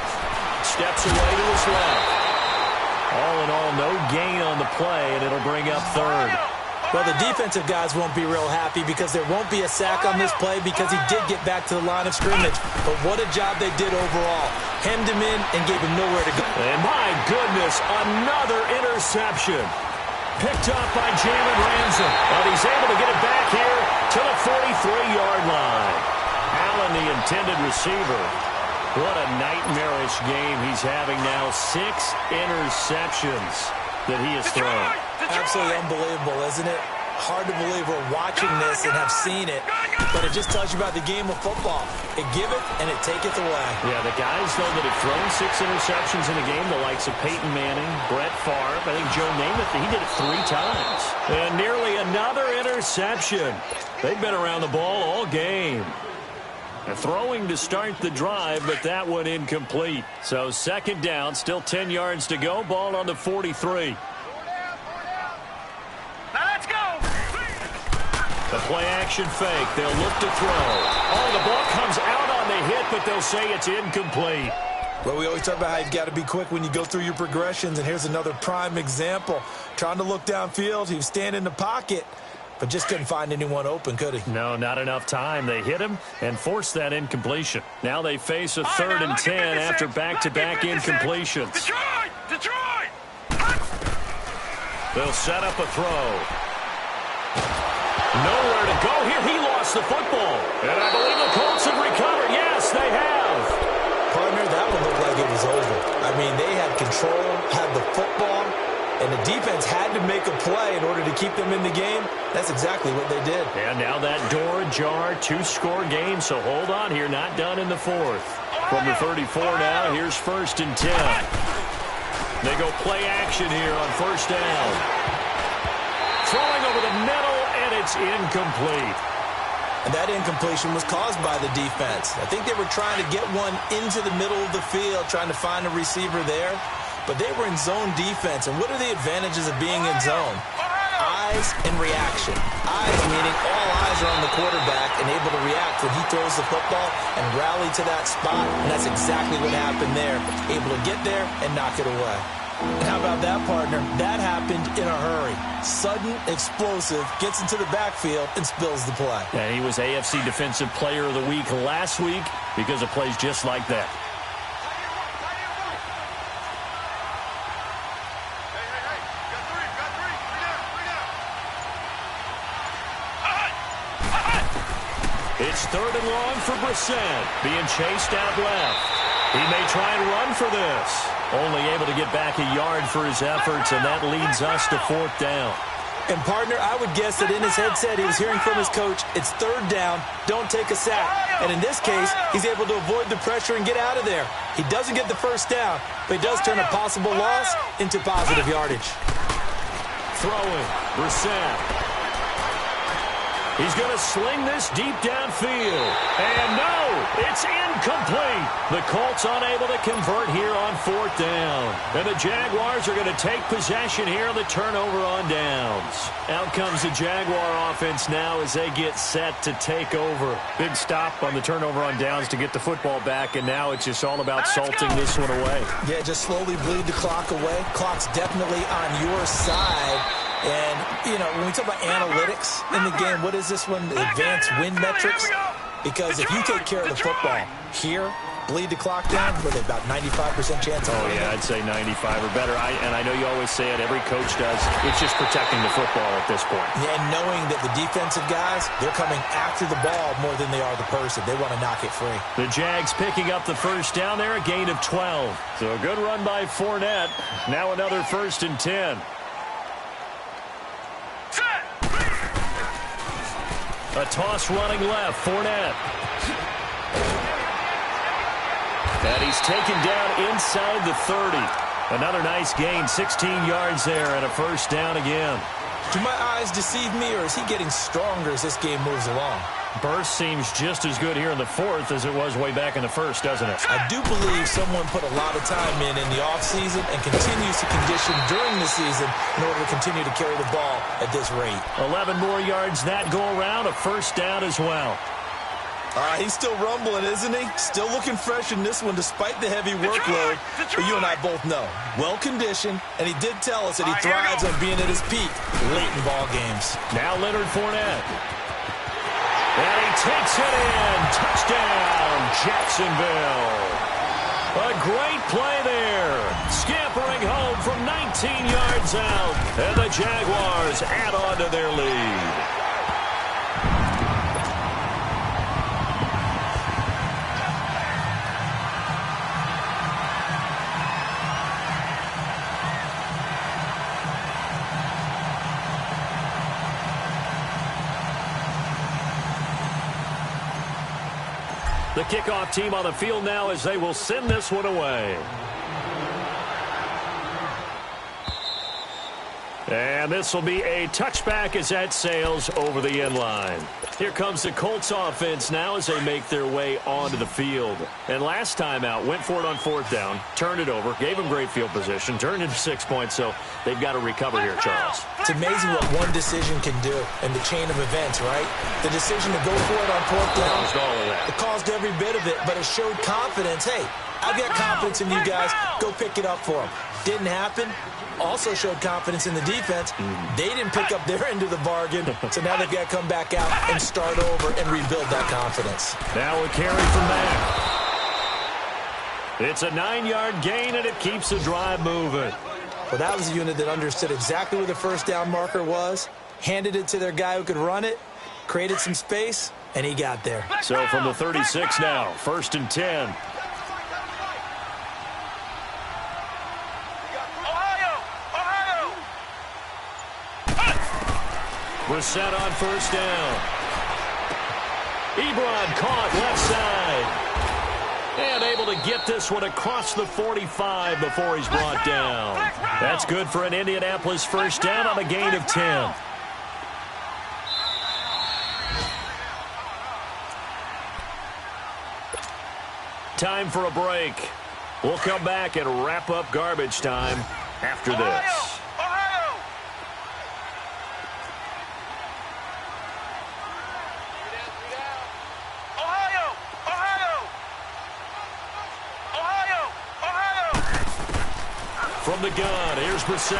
steps away to his left. All in all, no gain on the play, and it'll bring up third.
Well, the defensive guys won't be real happy because there won't be a sack on this play because he did get back to the line of scrimmage. But what a job they did overall. Hemmed him in and gave him nowhere to go.
And my goodness, another interception. Picked up by Jalen Ramsey. But he's able to get it back here to the 43-yard line. Allen, the intended receiver. What a nightmarish game he's having now. 6 interceptions that he has thrown.
Absolutely unbelievable, isn't it? Hard to believe we're watching this and have seen it, but it just tells you about the game of football. It giveth and it taketh away.
Yeah, the guys, though, that have thrown 6 interceptions in a game, the likes of Peyton Manning, Brett Favre, I think Joe Namath, he did it 3 times. And nearly another interception. They've been around the ball all game. Throwing to start the drive, but that one incomplete. So second down, still 10 yards to go. Ball on the 43.
Now let's go.
The play action fake. They'll look to throw. Oh, the ball comes out on the hit, but they'll say it's incomplete.
Well, we always talk about how you've got to be quick when you go through your progressions, and here's another prime example. Trying to look downfield, he was standing in the pocket, but just couldn't find anyone open, could he?
No, not enough time. They hit him and forced that incompletion. Now they face a 3rd and 10 after back-to-back incompletions.
Detroit!
They'll set up a throw. Nowhere to go here. He lost the football. And I believe the Colts have recovered. Yes, they have.
Partner, that one looked like it was over. I mean, they had control, had the football, and the defense had to make a play in order to keep them in the game. That's exactly what they did.
And now that door ajar, 2-score game, so hold on here, not done in the 4th. From the 34 now, here's 1st and 10. They go play action here on first down. Throwing over the middle, and it's incomplete.
And that incompletion was caused by the defense. I think they were trying to get one into the middle of the field, trying to find a receiver there. But they were in zone defense. And what are the advantages of being in zone? Eyes and reaction. Eyes meaning all eyes are on the quarterback and able to react when he throws the football and rally to that spot. And that's exactly what happened there. Able to get there and knock it away. And how about that, partner? That happened in a hurry. Sudden, explosive, gets into the backfield and spills the play.
And he was AFC Defensive Player of the Week last week because of plays just like that. It's 3rd and long for Brissett, being chased out left. He may try and run for this. Only able to get back a yard for his efforts, and that leads us to 4th down.
And, partner, I would guess that in his headset he was hearing from his coach, it's 3rd down, don't take a sack. And in this case, he's able to avoid the pressure and get out of there. He doesn't get the first down, but he does turn a possible loss into positive yardage.
Throwing, Brissett. He's going to sling this deep downfield. And no, it's incomplete. The Colts unable to convert here on 4th down. And the Jaguars are going to take possession here on the turnover on downs. Out comes the Jaguar offense now as they get set to take over.
Big stop on the turnover on downs to get the football back, and now it's just all about salting this one away.
Yeah, just slowly bleed the clock away. Clock's definitely on your side. And, you know, when we talk about analytics in the game, what is this one? Advanced win metrics? Because if you take care of the football here, bleed the clock down, with about 95% chance of winning.
Yeah, I'd say 95 or better. And I know you always say it, every coach does. It's just protecting the football at this point.
Yeah, and knowing that the defensive guys, they're coming after the ball more than they are the person. They want to knock it free.
The Jags picking up the first down there, a gain of 12. So a good run by Fournette. Now another 1st and 10. A toss running left, Fournette. And he's taken down inside the 30. Another nice gain, 16 yards there, and a 1st down again.
Do my eyes deceive me, or is he getting stronger as this game moves along?
Burst seems just as good here in the 4th as it was way back in the 1st, doesn't it?
I do believe someone put a lot of time in the offseason and continues to condition during the season in order to continue to carry the ball at this rate.
11 more yards that go around, a 1st down as well.
He's still rumbling, isn't he? Still looking fresh in this one despite the heavy workload. But you and I both know, well-conditioned, and he did tell us that he thrives on being at his peak late in ball games.
Now Leonard Fournette. And he takes it in. Touchdown, Jacksonville. A great play there. Scampering home from 19 yards out. And the Jaguars add on to their lead. The kickoff team on the field now as they will send this one away. And this will be a touchback as that sails over the end line. Here comes the Colts offense now as they make their way onto the field. And last time out, went for it on 4th down, turned it over, gave them great field position, turned into 6 points, so they've got to recover here, Charles.
It's amazing what one decision can do in the chain of events, right? The decision to go for it on 4th down,
Caused all of that.
it caused every bit of it, but it showed confidence. Hey, I've got confidence in you guys. Go pick it up for them. Didn't happen. Also showed confidence in the defense. They didn't pick up their end of the bargain, so now they've got to come back out and start over and rebuild that confidence.
Now a carry from Mack. It's a 9-yard gain, and it keeps the drive moving.
Well, that was a unit that understood exactly where the 1st down marker was, handed it to their guy who could run it, created some space, and he got there.
So from the 36 now, 1st and 10. Brissett on 1st down. Ebron caught left side. And able to get this one across the 45 before he's brought down. That's good for an Indianapolis 1st down on a gain of 10. Time for a break. We'll come back and wrap up garbage time after this. From the gun, here's Brissett.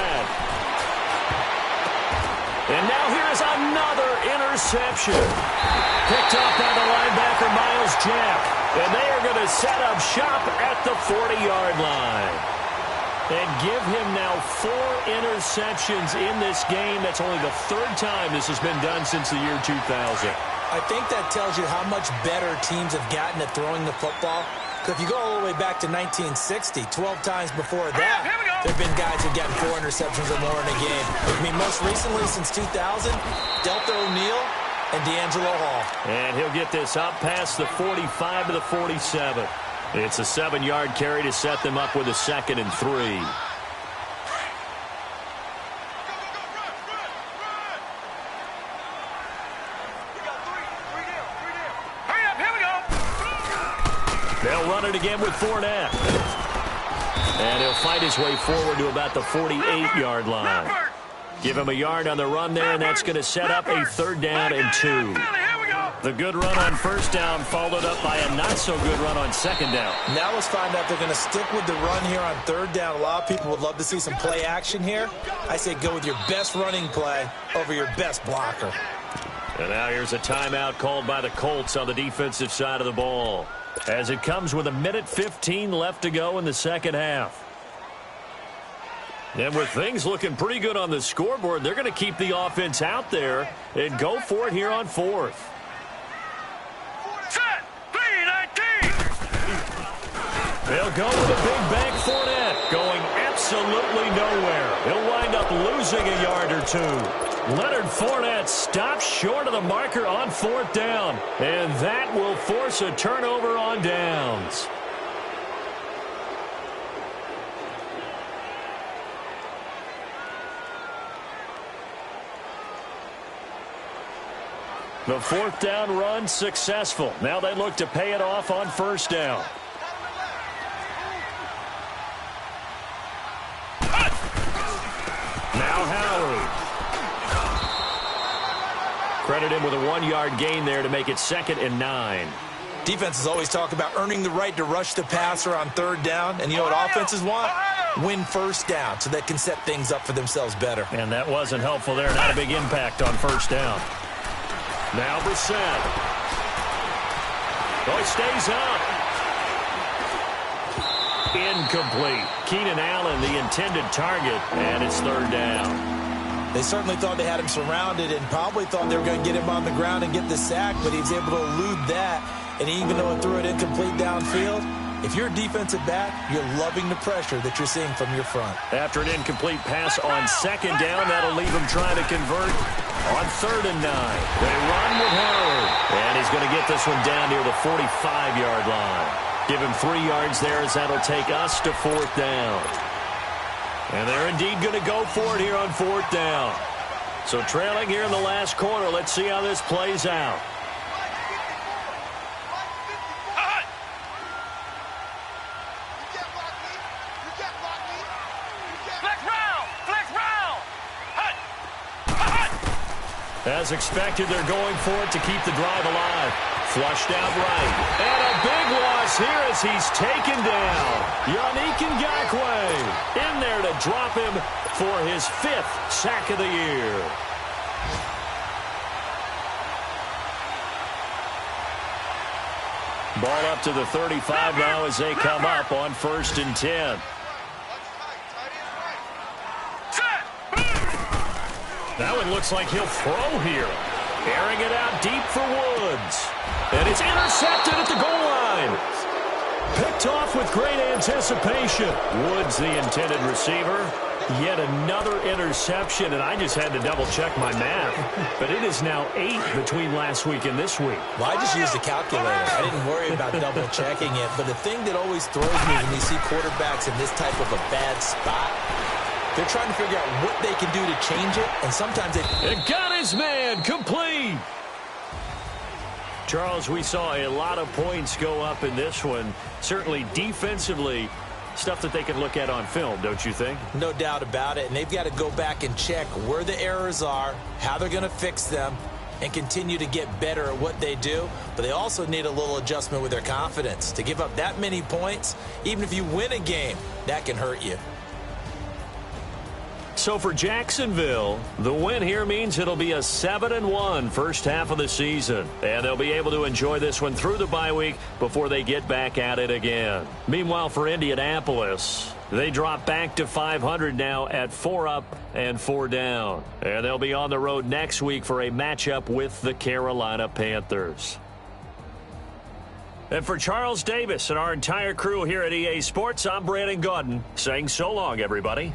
And now here's another interception. Picked up by the linebacker, Miles Jack. And they are going to set up shop at the 40-yard line. And give him now 4 interceptions in this game. That's only the 3rd time this has been done since the year 2000.
I think that tells you how much better teams have gotten at throwing the football. Because if you go all the way back to 1960, 12 times before that, there have been guys who've gotten 4 interceptions or more in a game. I mean, most recently since 2000, Delta O'Neal and D'Angelo Hall.
And he'll get this up past the 45 to the 47. It's a 7-yard carry to set them up with a 2nd and 3. run it again with Fournette. And he'll fight his way forward to about the 48-yard line. Give him a yard on the run there, and that's going to set up a 3rd down and 2. The good run on 1st down followed up by a not-so-good run on 2nd down.
Now let's find out they're going to stick with the run here on 3rd down. A lot of people would love to see some play action here. I say go with your best running play over your best blocker.
And now here's a timeout called by the Colts on the defensive side of the ball, as it comes with 1:15 left to go in the second half. And with things looking pretty good on the scoreboard, they're going to keep the offense out there and go for it here on 4th.
Set. 3-19.
They'll go with a big bank Fournette, going absolutely nowhere. He'll wind up losing a yard or 2. Leonard Fournette stops short of the marker on 4th down, and that will force a turnover on downs. The 4th down run successful. Now they look to pay it off on 1st down. Now Howard. Credit him with a 1-yard gain there to make it 2nd and 9.
Defenses always talk about earning the right to rush the passer on 3rd down. And you know what offenses want? Win 1st down so they can set things up for themselves better.
And that wasn't helpful there. Not a big impact on 1st down. Now Brissett. Oh, he stays up. Incomplete. Keenan Allen, the intended target, and it's 3rd down.
They certainly thought they had him surrounded and probably thought they were going to get him on the ground and get the sack, but he was able to elude that. And even though it threw it incomplete downfield, if you're a defensive back, you're loving the pressure that you're seeing from your front.
After an incomplete pass on 2nd down, that'll leave him trying to convert on 3rd and 9. They run with Howard, and he's going to get this one down near the 45-yard line. Give him 3 yards there, as that'll take us to 4th down. And they're indeed going to go for it here on 4th down. So trailing here in the last quarter. Let's see how this plays out. As expected, they're going for it to keep the drive alive. Flushed out right. And a big loss here as he's taken down. Yannick Ngakoue in there to drop him for his 5th sack of the year. Ball up to the 35 now as they come up on 1st and 10. That one looks like he'll throw here. Airing it out deep for Woods. And it's intercepted at the goal line. Picked off with great anticipation. Woods, the intended receiver. Yet another interception, and I just had to double-check my math. But it is now 8 between last week and this week.
Well, I just used a calculator. I didn't worry about double-checking it. But the thing that always throws me when you see quarterbacks in this type of a bad spot, they're trying to figure out what they can do to change it, and sometimes they...
It got his man complete. Charles, we saw a lot of points go up in this one. Certainly defensively, stuff that they can look at on film, don't you think?
No doubt about it, and they've got to go back and check where the errors are, how they're going to fix them, and continue to get better at what they do. But they also need a little adjustment with their confidence. To give up that many points, even if you win a game, that can hurt you.
So for Jacksonville, the win here means it'll be a 7-1 first half of the season. And they'll be able to enjoy this one through the bye week before they get back at it again. Meanwhile, for Indianapolis, they drop back to 500 now at 4 up and 4 down. And they'll be on the road next week for a matchup with the Carolina Panthers. And for Charles Davis and our entire crew here at EA Sports, I'm Brandon Gaudin saying so long, everybody.